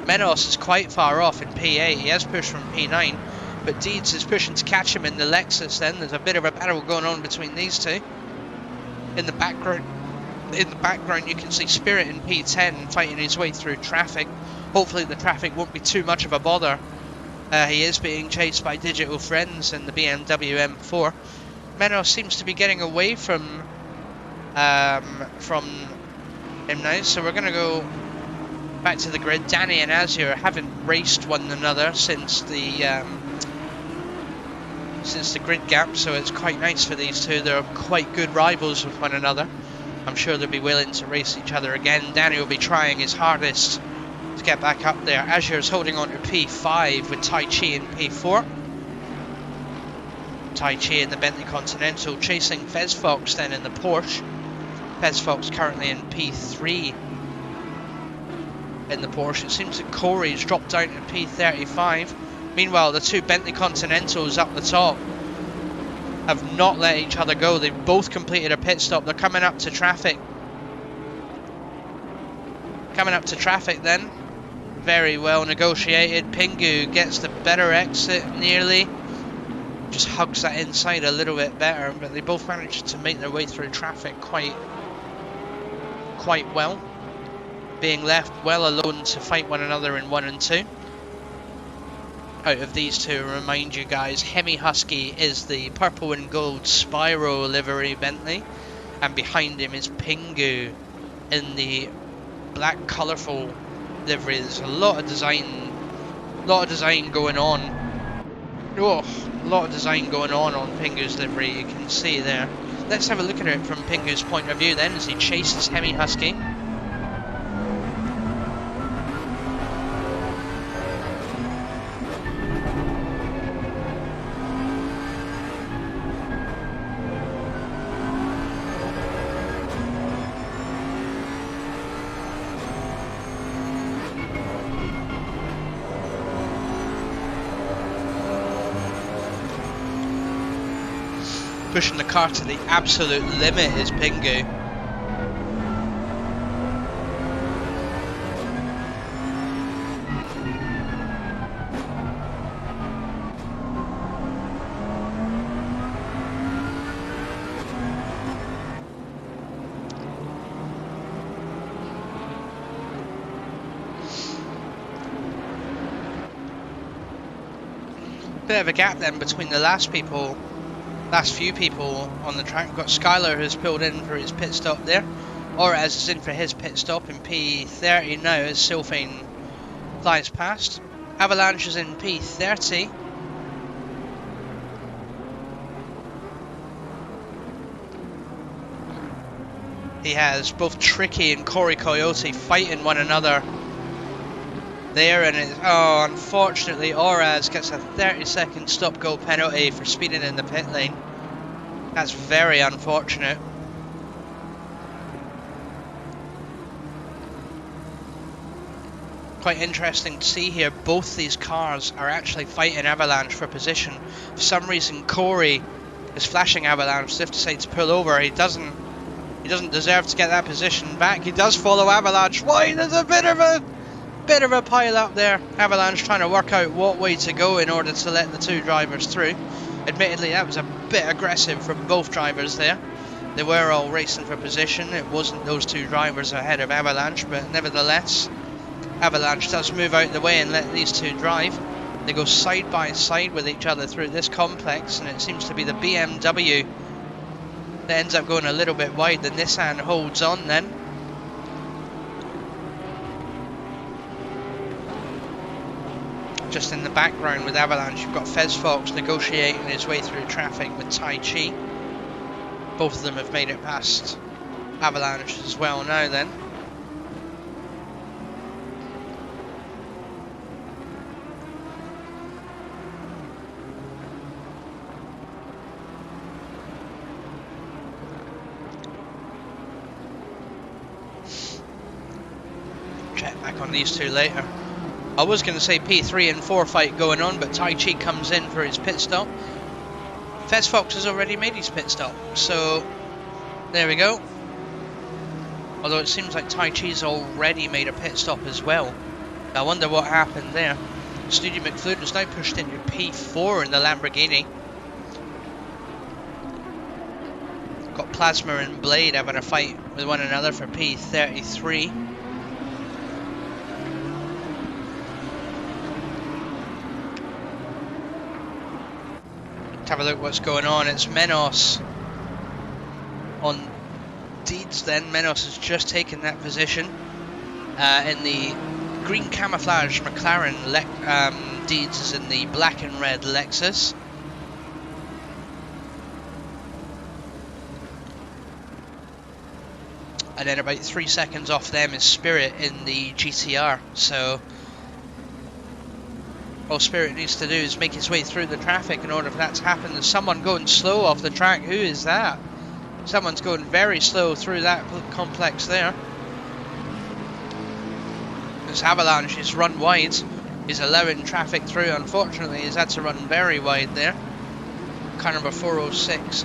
Menos is quite far off in P8, he has pushed from P9, but Deeds is pushing to catch him in the Lexus then. There's a bit of a battle going on between these two. In the background you can see Spirit in P10 fighting his way through traffic. Hopefully the traffic won't be too much of a bother. He is being chased by Digital Friends in the BMW M4. Menos seems to be getting away from him now, so we're going to go back to the grid. Danny and Azure haven't raced one another since the grid gap, so it's quite nice for these two. They're quite good rivals with one another. I'm sure they'll be willing to race each other again. Danny will be trying his hardest to get back up there. Azure is holding on to P5 with Tai Chi in P4. Tai Chi in the Bentley Continental chasing Fez Fox then in the Porsche. Fez Fox currently in P3 in the Porsche. It seems that Corey's dropped down to P35. Meanwhile, the two Bentley Continentals up the top have not let each other go. They've both completed a pit stop. They're coming up to traffic. Coming up to traffic then. Very well negotiated. Pingu gets the better exit nearly. Just hugs that inside a little bit better, but they both managed to make their way through traffic quite well, being left well alone to fight one another in 1 and 2. Out of these two, remind you guys, Hemi Husky is the purple and gold Spyro livery Bentley, and behind him is Pingu in the black colourful livery. There's a lot of design going on. Oh, a lot of design going on Pingu's livery, you can see there. Let's have a look at it from Pingu's point of view then, as he chases Hemi Husky. Pushing the car to the absolute limit is Pingu. Bit of a gap then between the last few people on the track. We've got Skylar who's pulled in for his pit stop there. Oraz is in for his pit stop in P30 now as Sylphane flies past. Avalanche is in P30. He has both Tricky and Corey Coyote fighting one another there, and unfortunately Oraz gets a 30-second stop-go penalty for speeding in the pit lane. That's very unfortunate. Quite interesting to see here, both these cars are actually fighting Avalanche for position. For some reason Corey is flashing Avalanche as if to say to pull over. He doesn't deserve to get that position back. He does follow Avalanche. Why? There's a bit of a pile up there. Avalanche trying to work out what way to go in order to let the two drivers through. Admittedly, that was a bit aggressive from both drivers there. They were all racing for position. It wasn't those two drivers ahead of Avalanche, but nevertheless, Avalanche does move out the way and let these two drive. They go side by side with each other through this complex, and it seems to be the BMW that ends up going a little bit wide. The Nissan holds on then. Just in the background with Avalanche, you've got Fez Fox negotiating his way through traffic with Tai Chi. Both of them have made it past Avalanche as well now then. Check back on these two later. I was going to say P3 and 4 fight going on, but Tai Chi comes in for his pit stop. Fez Fox has already made his pit stop, so there we go. Although it seems like Tai Chi's already made a pit stop as well. I wonder what happened there. Studio McFlute has now pushed into P4 in the Lamborghini. Got Plasma and Blade having a fight with one another for P33. Have a look what's going on. It's Menos on Deeds then. Menos has just taken that position in the green camouflage McLaren. Deeds is in the black and red Lexus. And then about 3 seconds off them is Spirit in the GTR. So all Spirit needs to do is make his way through the traffic in order for that to happen. There's someone going slow off the track. Who is that? Someone's going very slow through that complex there. This Avalanche is run wide. He's allowing traffic through. Unfortunately, he's had to run very wide there. Car number 406.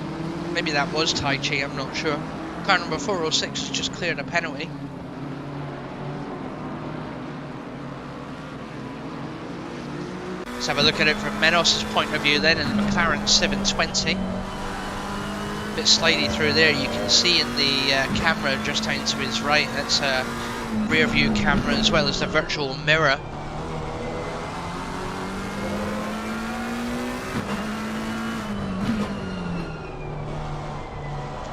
Maybe that was Tai Chi, I'm not sure. Car number 406 has just cleared a penalty. Let's have a look at it from Menos' point of view then in the McLaren 720. Bit slidey through there. You can see in the camera just down to his right, that's a rear view camera as well as the virtual mirror.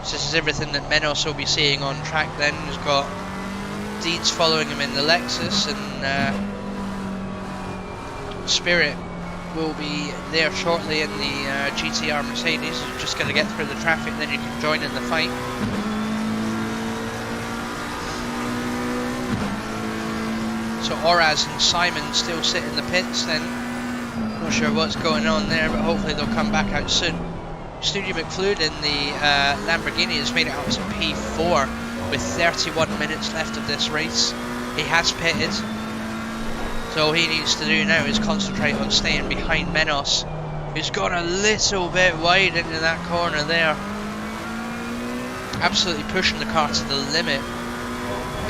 So this is everything that Menos will be seeing on track then. He's got Deeds following him in the Lexus, and Spirit will be there shortly in the GTR Mercedes. You're just going to get through the traffic, then you can join in the fight. So Oraz and Simon still sit in the pits then. Not sure what's going on there, but hopefully they'll come back out soon. Studio McFluid in the Lamborghini has made it up to P4 with 31 minutes left of this race. He has pitted. So all he needs to do now is concentrate on staying behind Menos, who's gone a little bit wide into that corner there. Absolutely pushing the car to the limit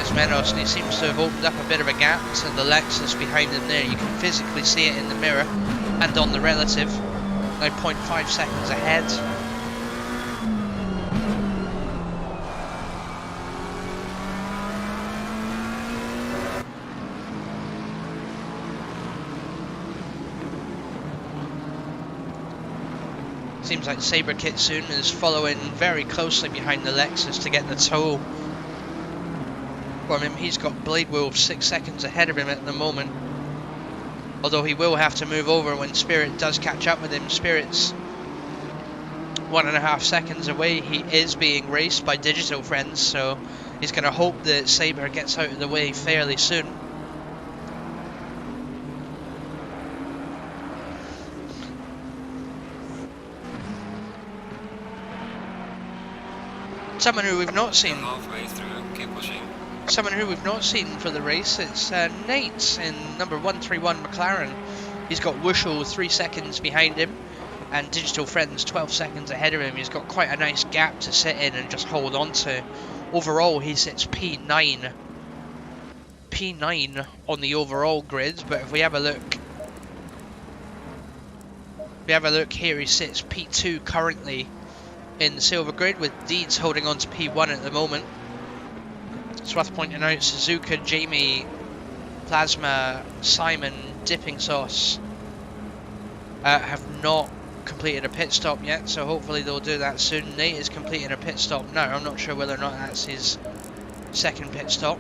is Menos, and he seems to have opened up a bit of a gap to the Lexus behind him there. You can physically see it in the mirror and on the relative. Now 0.5 seconds ahead. Seems like Sabre Kitsune is following very closely behind the Lexus to get the tow from him. He's got Blade Wolf 6 seconds ahead of him at the moment. Although he will have to move over when Spirit does catch up with him. Spirit's 1.5 seconds away. He is being raced by Digital Friends, so he's going to hope that Sabre gets out of the way fairly soon. Someone who we've not seen. Halfway through, keep pushing. Someone who we've not seen for the race, it's Nate in number 131 McLaren. He's got Wushel 3 seconds behind him and Digital Friends 12 seconds ahead of him. He's got quite a nice gap to sit in and just hold on to. Overall he sits P9 on the overall grid, but if we have a look here, he sits P2 currently in the silver grid, with Deeds holding on to P1 at the moment. It's worth pointing out Suzuka, Jamie, Plasma, Simon, Dipping Sauce have not completed a pit stop yet, so hopefully they'll do that soon. Nate is completing a pit stop now. I'm not sure whether or not that's his second pit stop.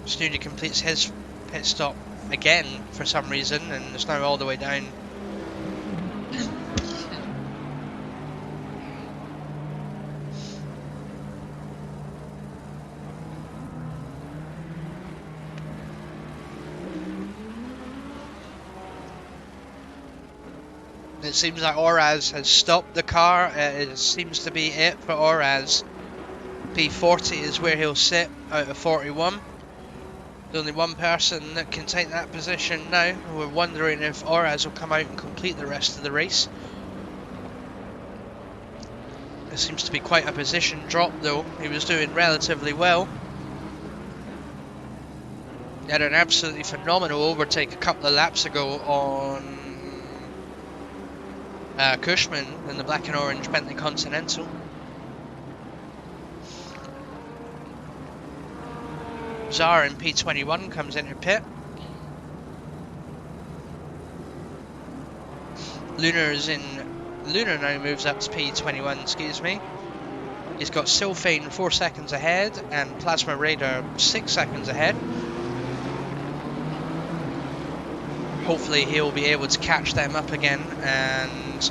Snooty completes his pit stop again for some reason, and it's now all the way down. It seems like Oraz has stopped the car. It seems to be it for Oraz. P40 is where he'll sit out of 41. There's only one person that can take that position now. We're wondering if Oraz will come out and complete the rest of the race. There seems to be quite a position drop though. He was doing relatively well. He had an absolutely phenomenal overtake a couple of laps ago on Cushman in the black and orange Bentley Continental. Zara in P21 comes into pit. Lunar now moves up to P21, excuse me. He's got Sylphane 4 seconds ahead and Plasma Radar 6 seconds ahead. Hopefully he'll be able to catch them up again and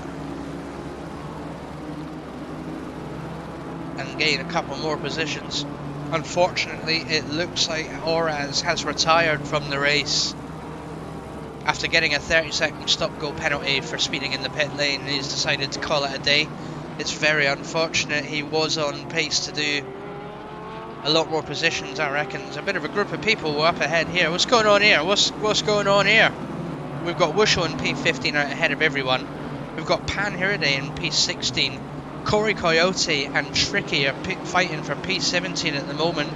gain a couple more positions. Unfortunately, it looks like Oraz has retired from the race after getting a 30-second stop-go penalty for speeding in the pit lane. He's decided to call it a day. It's very unfortunate. He was on pace to do a lot more positions, I reckon. There's a bit of a group of people up ahead here. What's going on here? What's going on here? We've got Wushel in P15 out ahead of everyone. We've got Pan Hiriday in P16. Corey Coyote and Tricky are fighting for P17 at the moment.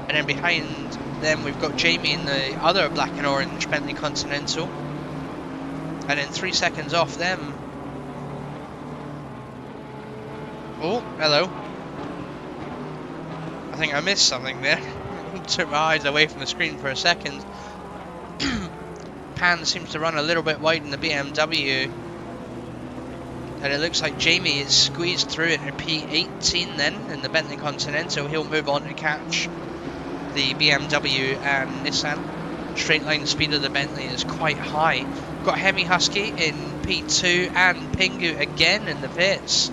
And then behind them we've got Jamie in the other black and orange Bentley Continental. And then 3 seconds off them. Oh, hello. I think I missed something there. Took my eyes away from the screen for a second. Pan seems to run a little bit wide in the BMW. And it looks like Jamie is squeezed through into P18 then in the Bentley Continental. He'll move on to catch the BMW and Nissan. Straight line speed of the Bentley is quite high. Got Hemi Husky in P2 and Pingu again in the pits.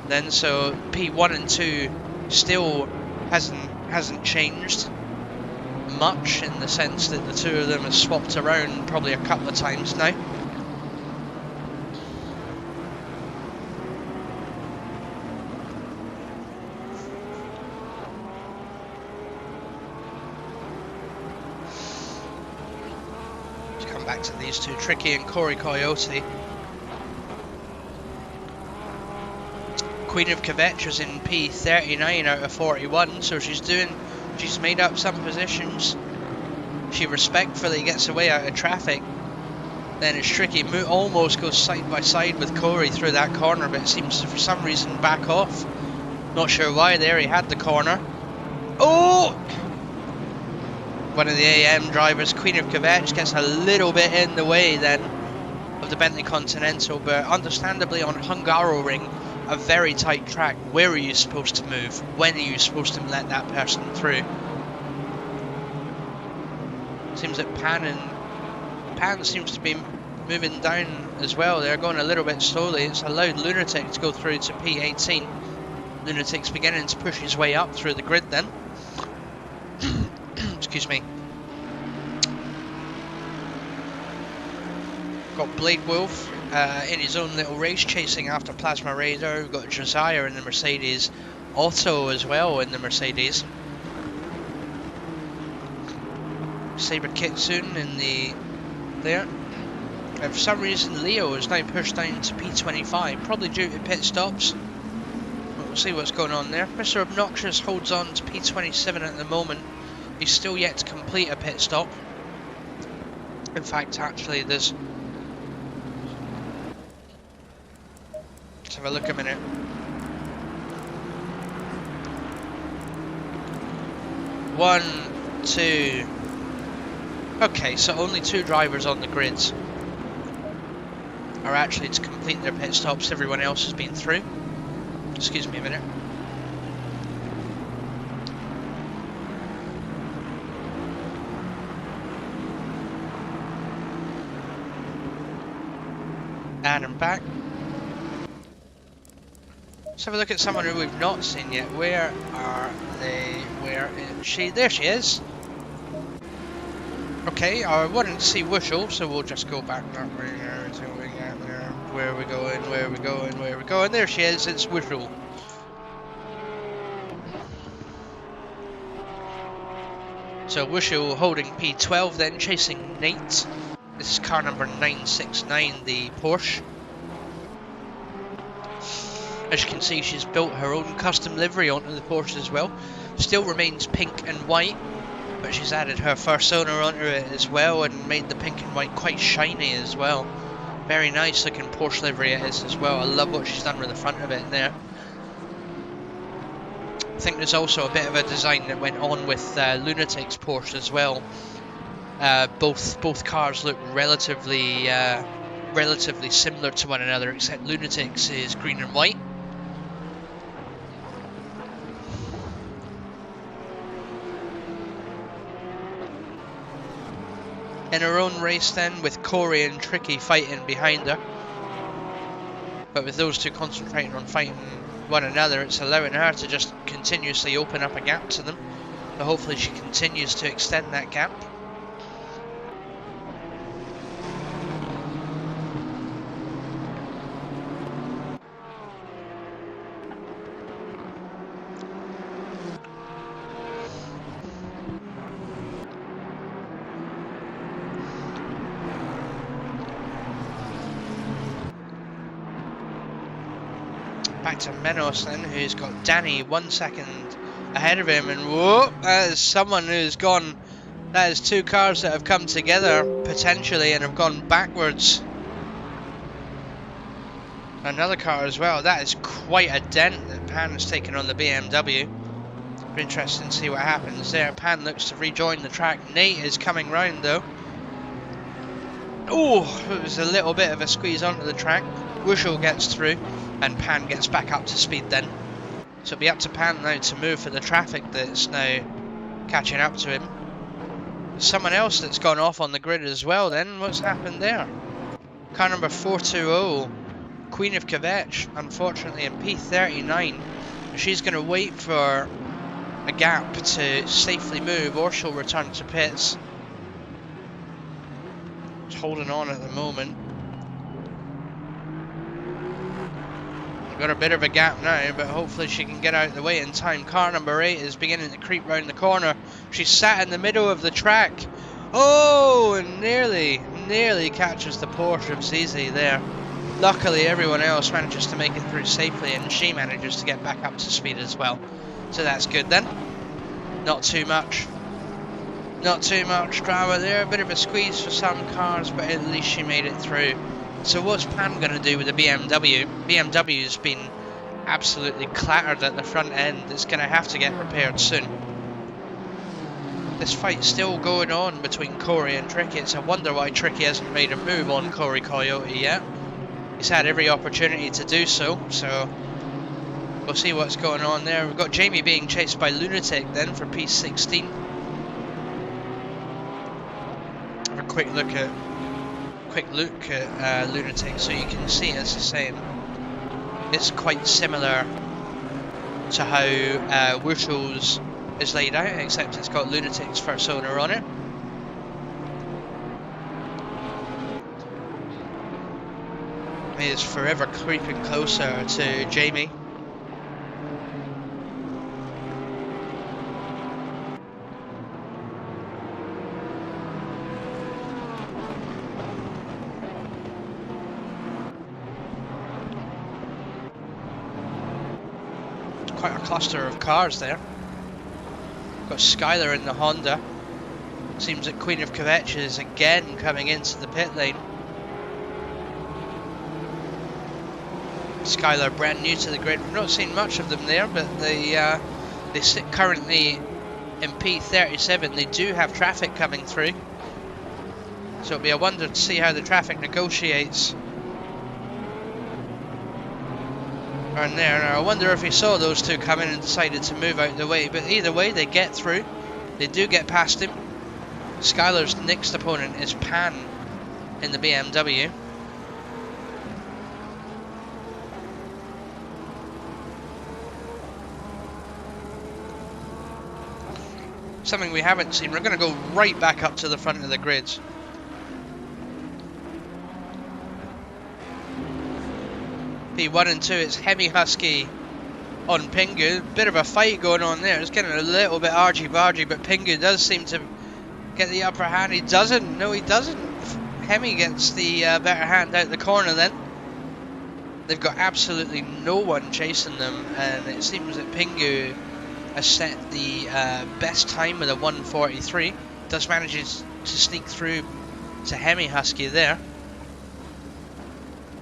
Then so P1 and 2 still hasn't changed much, in the sense that the two of them have swapped around probably a couple of times now. Let's come back to these two, Tricky and Corey Coyote. Queen of Kvetch is in P39 out of 41, so she's made up some positions. She respectfully gets away out of traffic. Then it's Tricky, almost goes side by side with Corey through that corner, but it seems to for some reason back off. Not sure why there, he had the corner. Oh! One of the AM drivers, Queen of Kvetch, gets a little bit in the way then of the Bentley Continental, but understandably on Hungaroring, a very tight track, where are you supposed to move? When are you supposed to let that person through? Seems that Pan seems to be moving down as well. They're going a little bit slowly. It's allowed Lunatic to go through to P18. Lunatic's beginning to push his way up through the grid then. Excuse me. Got Blade Wolf in his own little race chasing after Plasma Raider. We've got Josiah in the Mercedes, Otto as well in the Mercedes, Saber Kitsune in the there, and for some reason Leo is now pushed down to P25, probably due to pit stops, but we'll see what's going on there. Mr. Obnoxious holds on to P27 at the moment. He's still yet to complete a pit stop. In fact, actually there's, let's have a look a minute. One, two. Okay, so only two drivers on the grids are actually to complete their pit stops. Everyone else has been through. Excuse me a minute. And I'm back. Let's have a look at someone who we've not seen yet. Where are they? Where is she? There she is. Okay, I wanted to see Wushel, so we'll just go back that way there until we get there. Where are we going? Where are we going? Where are we going? There she is. It's Wushel. So Wushel holding P12 then, chasing Nate. This is car number 969, the Porsche. As you can see, she's built her own custom livery onto the Porsche as well. Still remains pink and white, but she's added her first owner onto it as well and made the pink and white quite shiny as well. Very nice looking Porsche livery it is as well. I love what she's done with the front of it there. I think there's also a bit of a design that went on with Lunatic's Porsche as well. Both cars look relatively similar to one another, except Lunatic's is green and white. In her own race then, with Corey and Tricky fighting behind her. But with those two concentrating on fighting one another, it's allowing her to just continuously open up a gap to them. But hopefully she continues to extend that gap. Back to Menos then, who's got Danny 1 second ahead of him, and whoa, that is someone who's gone. That is two cars that have come together potentially and have gone backwards. Another car as well. That is quite a dent that Pan has taken on the BMW. Be interesting to see what happens there. Pan looks to rejoin the track. Nate is coming round though. Oh, it was a little bit of a squeeze onto the track. Wushel gets through and Pan gets back up to speed then. So it'll be up to Pan now to move for the traffic that's now catching up to him. Someone else that's gone off on the grid as well then. What's happened there? Car number 420, Queen of Kvetch, unfortunately in P39. She's going to wait for a gap to safely move or she'll return to pits. Just holding on at the moment. We've got a bit of a gap now, but hopefully she can get out of the way in time. Car number 8 is beginning to creep round the corner. She's sat in the middle of the track. Oh, and nearly catches the Porsche of Zizi there. Luckily everyone else manages to make it through safely and she manages to get back up to speed as well. So that's good then. Not too much drama there. A bit of a squeeze for some cars, but at least she made it through. So what's Pan going to do with the BMW? BMW's been absolutely clattered at the front end. It's going to have to get repaired soon. This fight's still going on between Corey and Tricky. It's a wonder why Tricky hasn't made a move on Corey Coyote yet. He's had every opportunity to do so, so we'll see what's going on there. We've got Jamie being chased by Lunatic then for P16. Have a quick look at Lunatic so you can see, as I say, it's quite similar to how Wushel's is laid out, except it's got Lunatic's first owner on it. He is forever creeping closer to Jamie. Quite a cluster of cars there. Got Skylar in the Honda. Seems that Queen of Kvetch is again coming into the pit lane. Skylar brand new to the grid. We've not seen much of them there, but they sit currently in P37. They do have traffic coming through, so it'll be a wonder to see how the traffic negotiates. And there, now I wonder if he saw those two coming and decided to move out of the way, but either way they get through. They do get past him. Skylar's next opponent is Pan in the BMW. Something we haven't seen. We're going to go right back up to the front of the grids. P1 and 2, it's Hemi Husky on Pingu. Bit of a fight going on there. It's getting a little bit argy-bargy, but Pingu does seem to get the upper hand. He doesn't. No, he doesn't. Hemi gets the better hand out the corner then. They've got absolutely no one chasing them, and it seems that Pingu has set the best time with a 1:43. Does manage to sneak through to Hemi Husky there.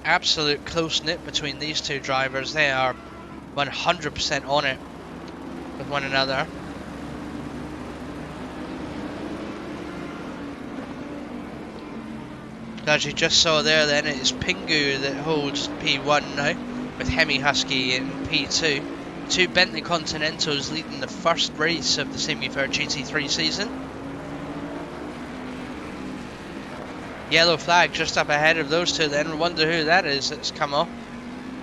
Absolute close knit between these two drivers. They are 100% on it with one another. As you just saw there then, it is Pingu that holds P1 now, with Hemi Husky in P2. Two Bentley Continentals leading the first race of the Simufur GT3 season. Yellow flag just up ahead of those two then. Wonder who that is that's come off.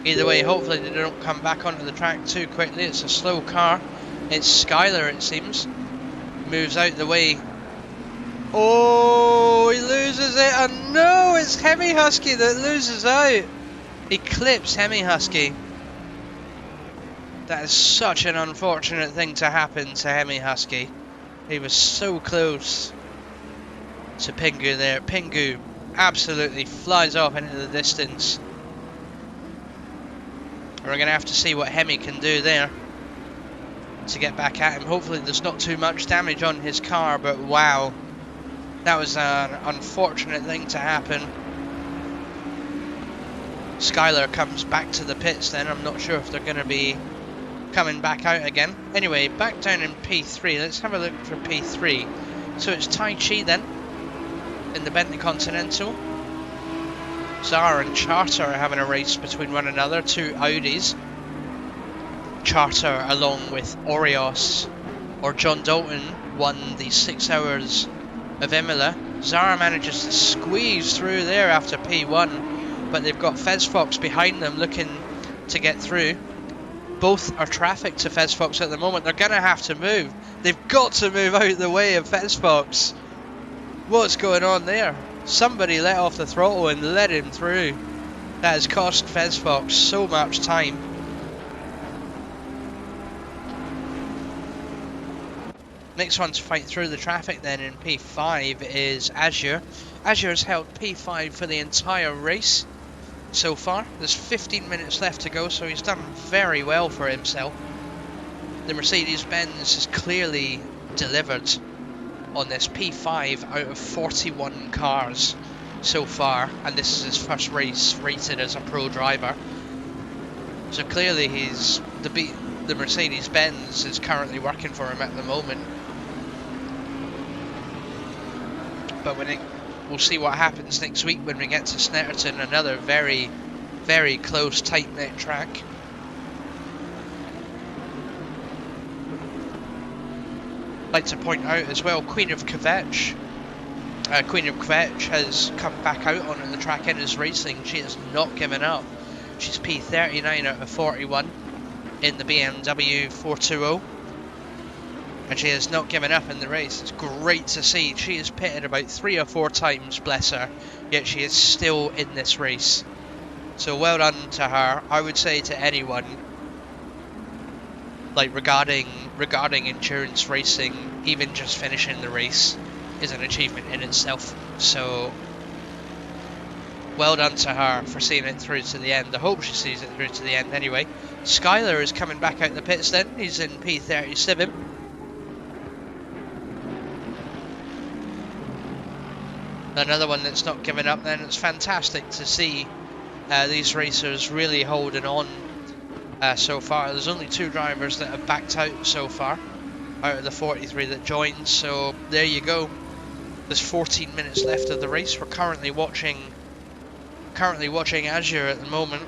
Either way, hopefully they don't come back onto the track too quickly. It's a slow car. It's Skylar, it seems. Moves out the way. Oh, he loses it. And no, it's Hemi Husky that loses out. He clips Hemi Husky. That is such an unfortunate thing to happen to Hemi Husky. He was so close to Pingu there. Pingu absolutely flies off into the distance. We're going to have to see what Hemi can do there to get back at him. Hopefully there's not too much damage on his car, but wow, that was an unfortunate thing to happen. Skylar comes back to the pits then. I'm not sure if they're going to be coming back out again. Anyway, back down in P3. Let's have a look for P3. So it's Tai Chi then in the Bentley Continental. Zara and Charter are having a race between one another, two Audis. Charter along with Orios or John Dalton won the 6 hours of Imola. Zara manages to squeeze through there after P1, but they've got Fez Fox behind them looking to get through. Both are trafficked to Fez Fox at the moment. They're going to have to move. They've got to move out of the way of Fez Fox. What's going on there? Somebody let off the throttle and let him through. That has cost Fez Fox so much time. Next one to fight through the traffic then in P5 is Azure. Azure's held P5 for the entire race so far. There's 15 minutes left to go, so he's done very well for himself. The Mercedes-Benz has clearly delivered on this P5 out of 41 cars so far, and this is his first race rated as a pro driver. So clearly he's the Mercedes-Benz is currently working for him at the moment. But we'll see what happens next week when we get to Snetterton, another very, very close, tight-knit track. I'd like to point out as well, Queen of Kvetch has come back out onto the track and is racing. She has not given up. She's P39 out of 41 in the BMW 420. And she has not given up in the race. It's great to see. She has pitted about 3 or 4 times, bless her, yet she is still in this race. So well done to her. I would say to anyone, like regarding endurance racing, even just finishing the race is an achievement in itself. So well done to her for seeing it through to the end. I hope she sees it through to the end anyway. Skylar is coming back out the pits then. He's in P37. Another one that's not giving up then. It's fantastic to see these racers really holding on so far. There's only 2 drivers that have backed out so far out of the 43 that joined, so there you go. There's 14 minutes left of the race. We're currently watching Azure at the moment.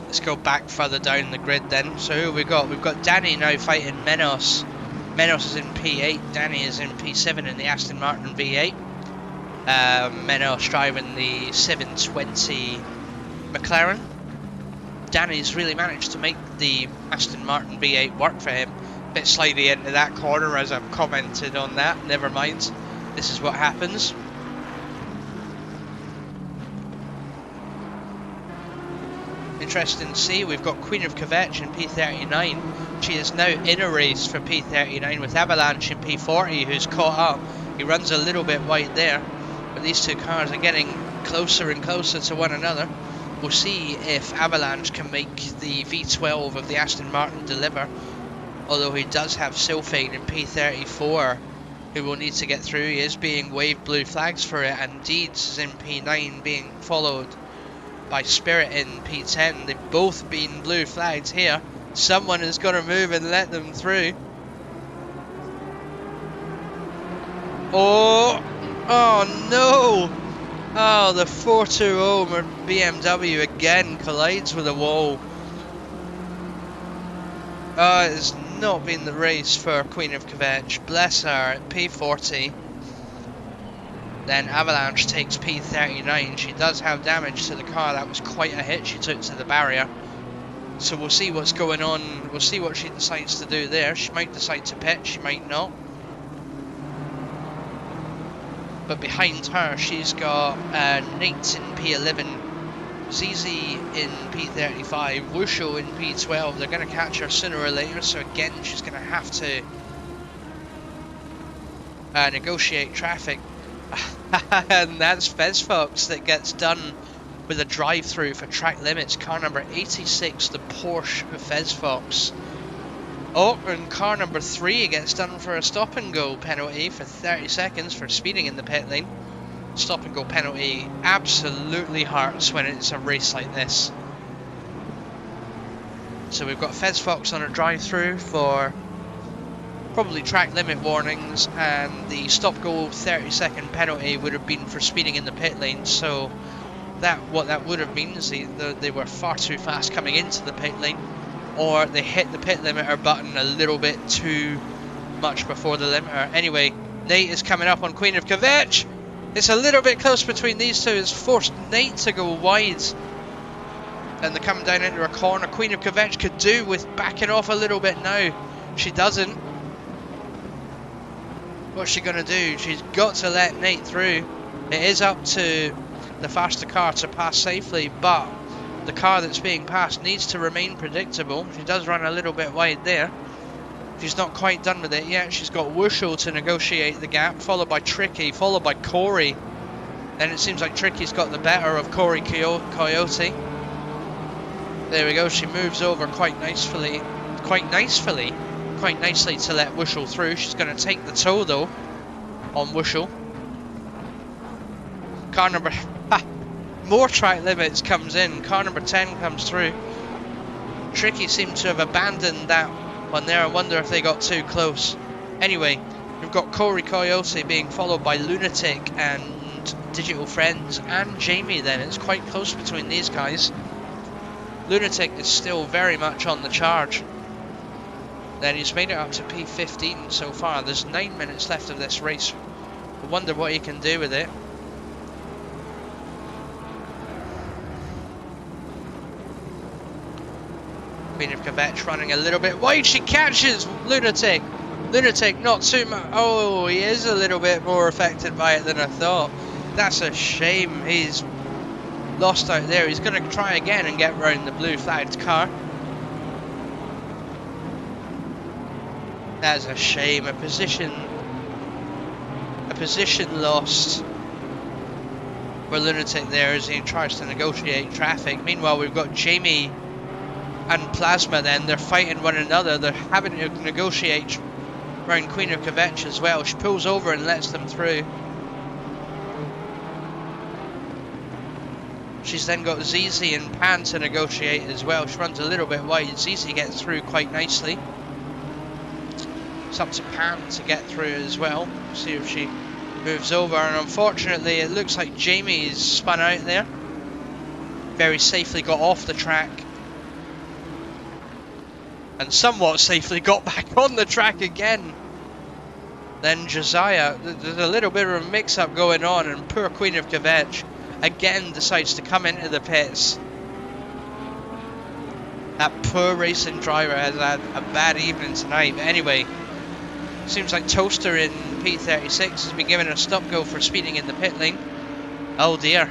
Let's go back further down the grid then. So who have we got? We've got Danny now fighting Menos. Menos is in P8, Danny is in P7 in the Aston Martin V8. Menos driving the 720 McLaren. Danny's really managed to make the Aston Martin V8 work for him. Bit slidey into that corner as I've commented on that. Never mind. This is what happens. Interesting to see, we've got Queen of Kvetch in P39. She is now in a race for P39 with Avalanche in P40, who's caught up. He runs a little bit wide there, but these 2 cars are getting closer and closer to one another. We'll see if Avalanche can make the V12 of the Aston Martin deliver, although he does have Sylphane in P34, who will need to get through. He is being waved blue flags for it, and Deeds is in P9 being followed by Spirit in P10. They've both been blue flags here. Someone has got to move and let them through. Oh no! Oh, the 420 BMW again collides with a wall. Oh, it has not been the race for Queen of Kvetch. Bless her, at P40. Then Avalanche takes P39. She does have damage to the car. That was quite a hit she took to the barrier. So we'll see what's going on. We'll see what she decides to do there. She might decide to pit, she might not. But behind her, she's got Nate in P11, ZZ in P35, Wusho in P12. They're going to catch her sooner or later, so again, she's going to have to negotiate traffic. And that's Fezfox that gets done with a drive-through for track limits. Car number 86, the Porsche Fezfox. Oh, and car number 3 gets done for a stop-and-go penalty for 30 seconds for speeding in the pit lane. Stop-and-go penalty absolutely hurts when it's a race like this. So we've got Fezfox on a drive-through for probably track limit warnings, and the stop-go 30-second penalty would have been for speeding in the pit lane. So what that would have been is they were far too fast coming into the pit lane, or they hit the pit limiter button a little bit too much before the limiter. Anyway, Nate is coming up on Queen of Kvetch. It's a little bit close between these two. It's forced Nate to go wide, and they're coming down into a corner. Queen of Kvetch could do with backing off a little bit now. She doesn't. What's she going to do? She's got to let Nate through. It is up to the faster car to pass safely, but the car that's being passed needs to remain predictable. She does run a little bit wide there. She's not quite done with it yet. She's got Wusho to negotiate the gap, followed by Tricky, followed by Corey. Then it seems like Tricky's got the better of Corey Coyote. There we go. She moves over quite nicely to let Wusho through. She's going to take the tow though on Wusho. Car number... more track limits comes in. Car number 10 comes through. Tricky seems to have abandoned that one there. I wonder if they got too close. Anyway, we've got Corey Coyote being followed by Lunatic and Digital Friends and Jamie then. It's quite close between these guys. Lunatic is still very much on the charge. Then he's made it up to P15 so far. There's 9 minutes left of this race. I wonder what he can do with it. Queen of Kvetch running a little bit wide. She catches Lunatic. Lunatic not too much. Oh, he is a little bit more affected by it than I thought. That's a shame. He's lost out there. He's going to try again and get round the blue flagged car. That's a shame. A position lost for Lunatic there as he tries to negotiate traffic. Meanwhile, we've got Jamie and Plasma then. They're fighting one another. They're having to negotiate around Queen of Kvetch as well. She pulls over and lets them through. She's then got ZZ and Pan to negotiate as well. She runs a little bit wide. ZZ gets through quite nicely. It's up to Pan to get through as well. See if she moves over. And unfortunately, it looks like Jamie's spun out there. Very safely got off the track. And somewhat safely got back on the track again. Then Josiah, there's a little bit of a mix-up going on, and poor Queen of Kvetch again decides to come into the pits. That poor racing driver has had a bad evening tonight. But anyway, seems like Toaster in P36 has been given a stop-go for speeding in the pit lane. Oh dear.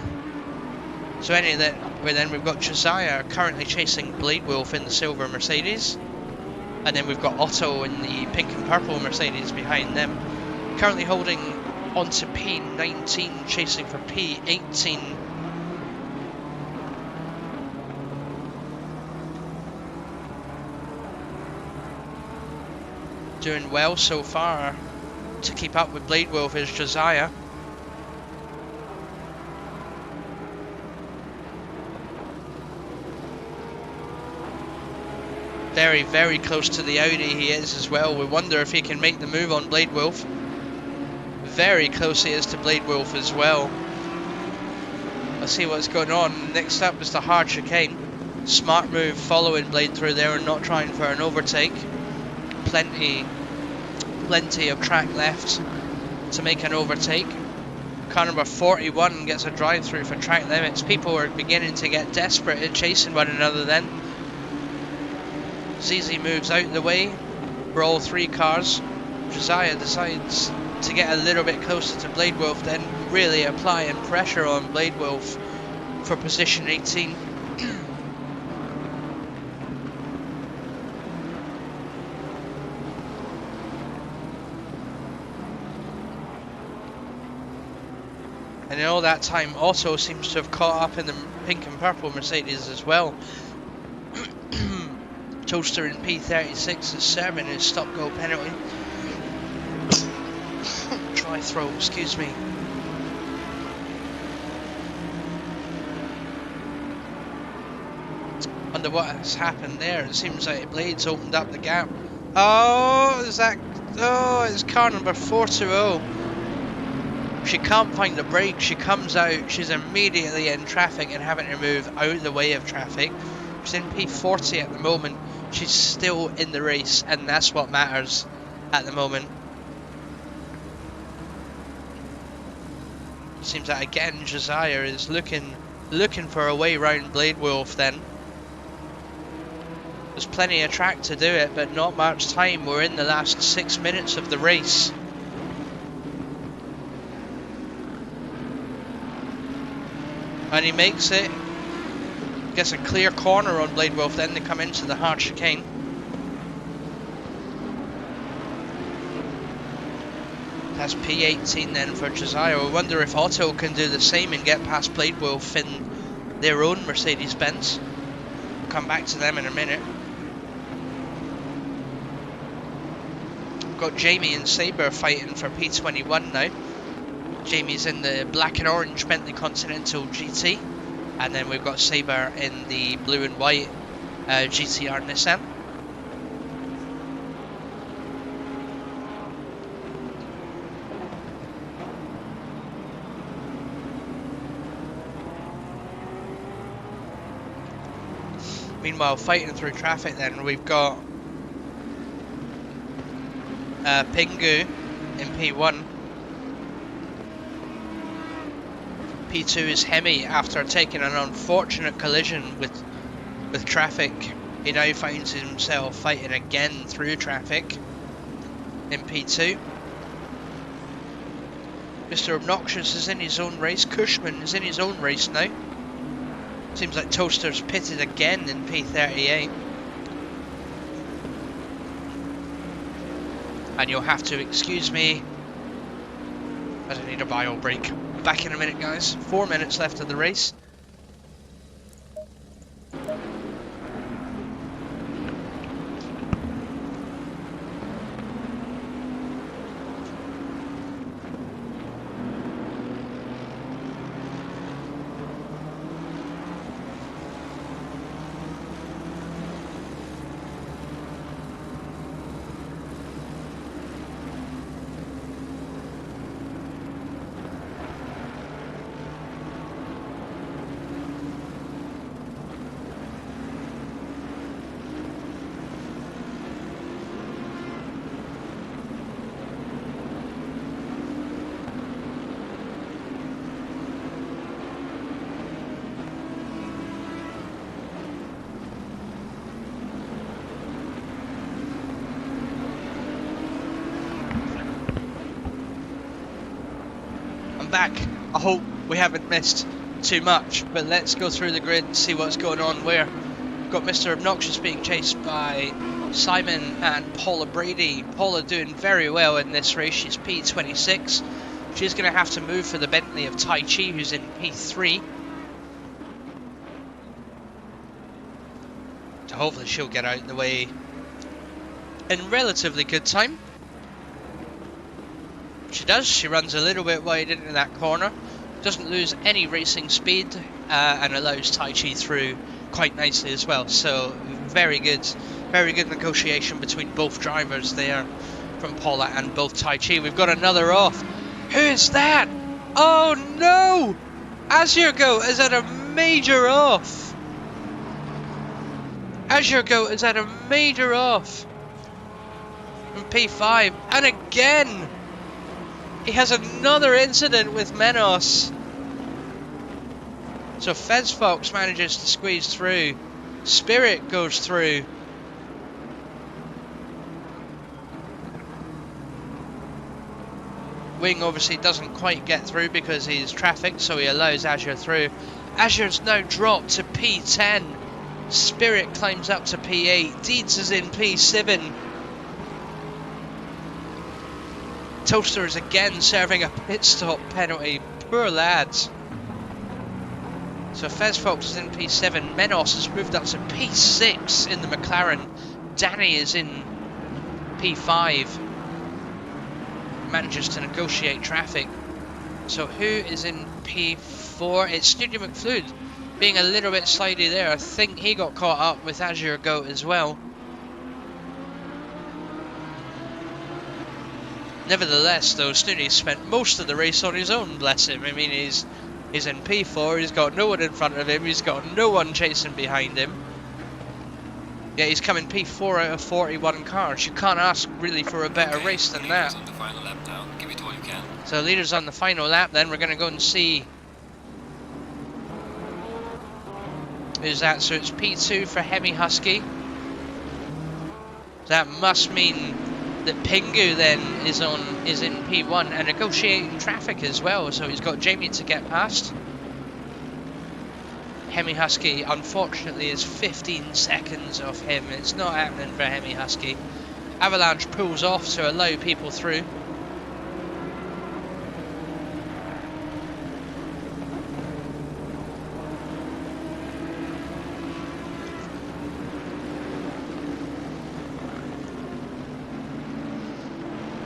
So then we've got Josiah currently chasing Blade Wolf in the silver Mercedes. And then we've got Otto in the pink and purple Mercedes behind them. Currently holding onto P19, chasing for P18. Doing well so far to keep up with Blade Wolf is Josiah. Very, very close to the Audi he is as well. We wonder if he can make the move on Blade Wolf. Very close he is to Blade Wolf as well. Let's see what's going on. Next up is the hard chicane. Smart move following Blade through there and not trying for an overtake. Plenty of track left to make an overtake. Car number 41 gets a drive through for track limits. People are beginning to get desperate at chasing one another then. ZZ moves out the way for all three cars. Josiah decides to get a little bit closer to Blade Wolf, then really applying pressure on Blade Wolf for position 18. And in all that time, Otto seems to have caught up in the pink and purple Mercedes as well. Toaster in P36 is serving his stop-go penalty. Dry throat, excuse me. Wonder what has happened there. It seems like Blades opened up the gap. Oh, is that... Oh, it's car number 420. She can't find the brake, she comes out, she's immediately in traffic and having to move out of the way of traffic. She's in P40 at the moment, she's still in the race, and that's what matters at the moment. Seems that again Josiah is looking for a way round Blade Wolf then. There's plenty of track to do it, but not much time. We're in the last 6 minutes of the race. And he makes it. Gets a clear corner on Blade Wolf then to come into the hard chicane. That's P18 then for Josiah. I wonder if Otto can do the same and get past Blade Wolf in their own Mercedes-Benz. We'll come back to them in a minute. We've got Jamie and Sabre fighting for P21 now. Jamie's in the black and orange Bentley Continental GT, and then we've got Sabre in the blue and white GTR Nissan. Meanwhile, fighting through traffic then, we've got Pingu in P1. P2 is Hemi after taking an unfortunate collision with traffic. He now finds himself fighting again through traffic in P2. Mr. Obnoxious is in his own race. Cushman is in his own race now. Seems like Toaster's pitted again in P38. And you'll have to excuse me as I need a bio break. Back in a minute, guys. 4 minutes left of the race. Back. I hope we haven't missed too much, but let's go through the grid and see what's going on where. We've got Mr. Obnoxious being chased by Simon and Paula Brady. Paula doing very well in this race. She's P26. She's going to have to move for the Bentley of Tai Chi, who's in P3. So hopefully she'll get out of the way in relatively good time. She does. She runs a little bit wide into that corner, doesn't lose any racing speed, and allows Tai Chi through quite nicely as well. So very good negotiation between both drivers there from Paula and both Tai Chi. We've got another off. Who is that? Oh no! Azurgo is at a major off. Azurgo is at a major off from P5, and again he has another incident with Menos. So Fezfox manages to squeeze through. Spirit goes through. Wing obviously doesn't quite get through because he's trafficked, so he allows Azure through. Azure's now dropped to P10. Spirit climbs up to P8. Deeds is in P7. Toaster is again serving a pit stop penalty. Poor lads. So Fezfox is in P7. Menos has moved up to P6 in the McLaren. Danny is in P5. Manages to negotiate traffic. So who is in P4? It's Studio McFluid being a little bit slidey there. I think he got caught up with Azure Goat as well. Nevertheless, though, Snooty spent most of the race on his own, bless him. I mean, he's in P4, he's got no one in front of him, he's got no one chasing behind him. Yeah, he's coming P4 out of 41 cars. You can't ask really for a better race than that. On the final lap now. Give it all you can. So leaders on the final lap then, we're going to go and see who's that. So it's P2 for Hemi Husky. That must mean that Pingu then is in P1 and negotiating traffic as well, so he's got Jamie to get past. Hemi Husky unfortunately is 15 seconds off him. It's not happening for Hemi Husky. Avalanche pulls off to allow people through.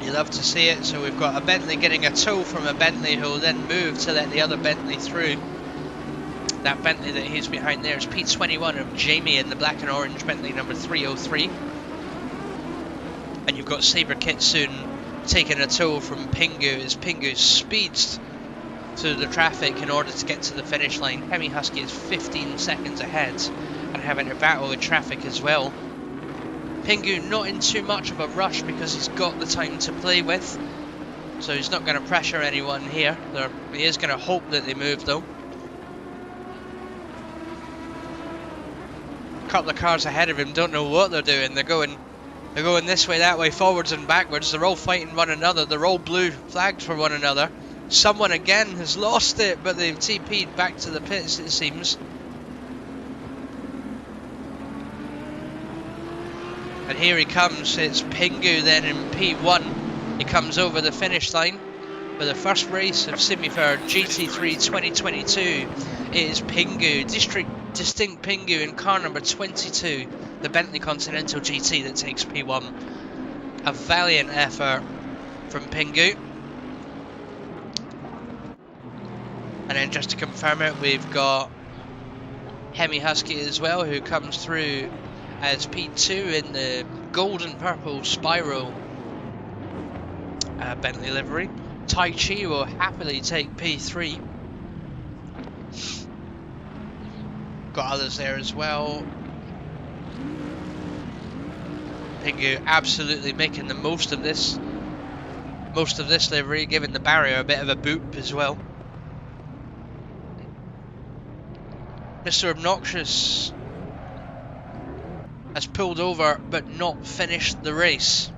You love to see it. So we've got a Bentley getting a tow from a Bentley who will then move to let the other Bentley through. That Bentley that he's behind there is P21 of Jamie in the black and orange Bentley number 303. And you've got Saber Kitsune taking a tow from Pingu as Pingu speeds through the traffic in order to get to the finish line. Hemi Husky is 15 seconds ahead and having a battle with traffic as well. Pingu not in too much of a rush because he's got the time to play with, so he's not going to pressure anyone here. He is going to hope that they move though. A couple of cars ahead of him don't know what they're doing. They're going this way, that way, forwards and backwards. They're all fighting one another. They're all blue flagged for one another. Someone again has lost it, but they've TP'd back to the pits, it seems. And here he comes. It's Pingu then in P1. He comes over the finish line for the first race of Simufur GT3 2022. It is Pingu, distinct Pingu in car number 22, the Bentley Continental GT that takes P1. A valiant effort from Pingu. And then just to confirm it, we've got Hemi Husky as well, who comes through as P2 in the gold and purple Spiral Bentley livery. Tai Chi will happily take P3. Got others there as well. Pingu absolutely making the most of this livery, giving the barrier a bit of a boop as well. Mr. Obnoxious has pulled over but not finished the race.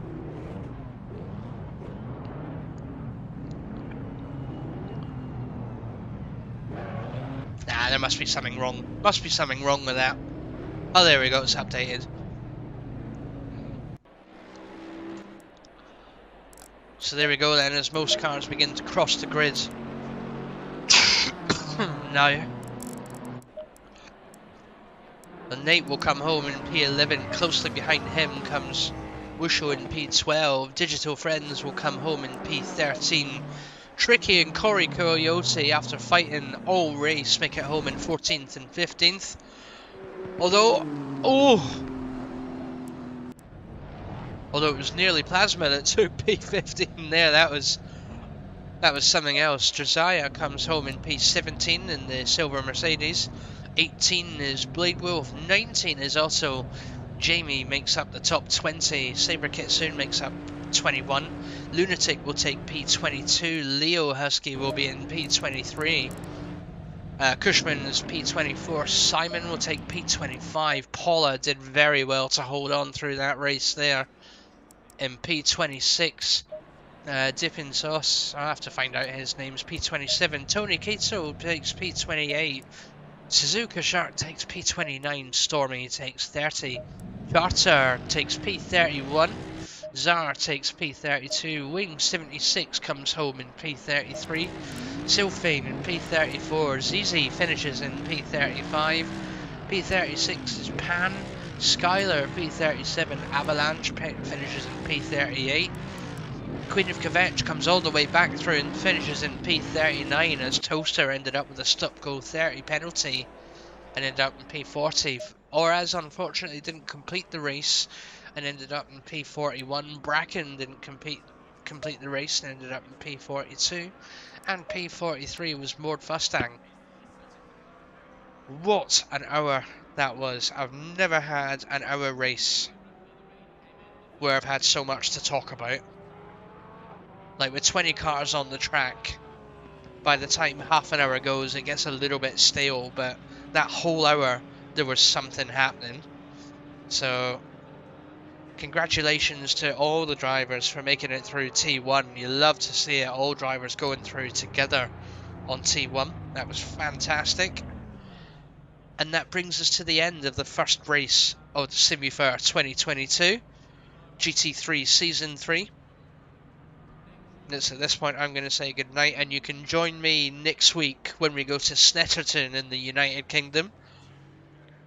Nah, there must be something wrong. Must be something wrong with that. Oh, there we go, it's updated. So there we go then, as most cars begin to cross the grid. Now and Nate will come home in P11. Closely behind him comes Wusho in P12. Digital Friends will come home in P13. Tricky and Corey Coyote, after fighting all race, make it home in 14th and 15th. Although it was nearly Plasma that took P15 there. That was something else. Josiah comes home in P17 in the silver Mercedes. 18 is Blade Wolf. 19 is also Jamie, makes up the top 20. Saber Kitsune makes up 21. Lunatic will take P22. Leo Husky will be in P23. Cushman is P24. Simon will take P25. Paula did very well to hold on through that race there in P26. Dipping Sauce, I'll have to find out his name's P27. Tony Kato takes P28. Suzuka Shark takes P29. Stormy takes 30. Charter takes P31. Zar takes P32. Wing 76 comes home in P33. Sylphane in P34. ZZ finishes in P35. P36 is Pan. Skylar P37. Avalanche finishes in P38. Queen of Kvetch comes all the way back through and finishes in P39 as Toaster ended up with a stop-go 30 penalty and ended up in P40. Oraz unfortunately didn't complete the race and ended up in P41. Bracken didn't complete the race and ended up in P42. And P43 was Mord Fustang. What an hour that was. I've never had an hour race where I've had so much to talk about. Like with 20 cars on the track, by the time half an hour goes, it gets a little bit stale, but that whole hour, there was something happening. So, congratulations to all the drivers for making it through T1. You love to see it, all drivers going through together on T1. That was fantastic. And that brings us to the end of the first race of the Simufur 2022, GT3 Season 3. At this point I'm going to say goodnight, and you can join me next week when we go to Snetterton in the United Kingdom,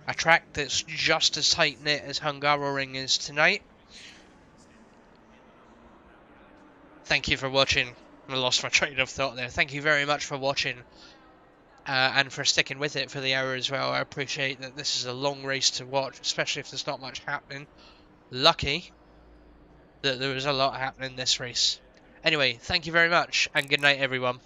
a track that's just as tight-knit as Hungaroring is tonight. Thank you for watching. I lost my train of thought there. Thank you very much for watching and for sticking with it for the hour as well. I appreciate that this is a long race to watch, especially if there's not much happening. Lucky that there was a lot happening this race. Anyway, thank you very much, and good night everyone.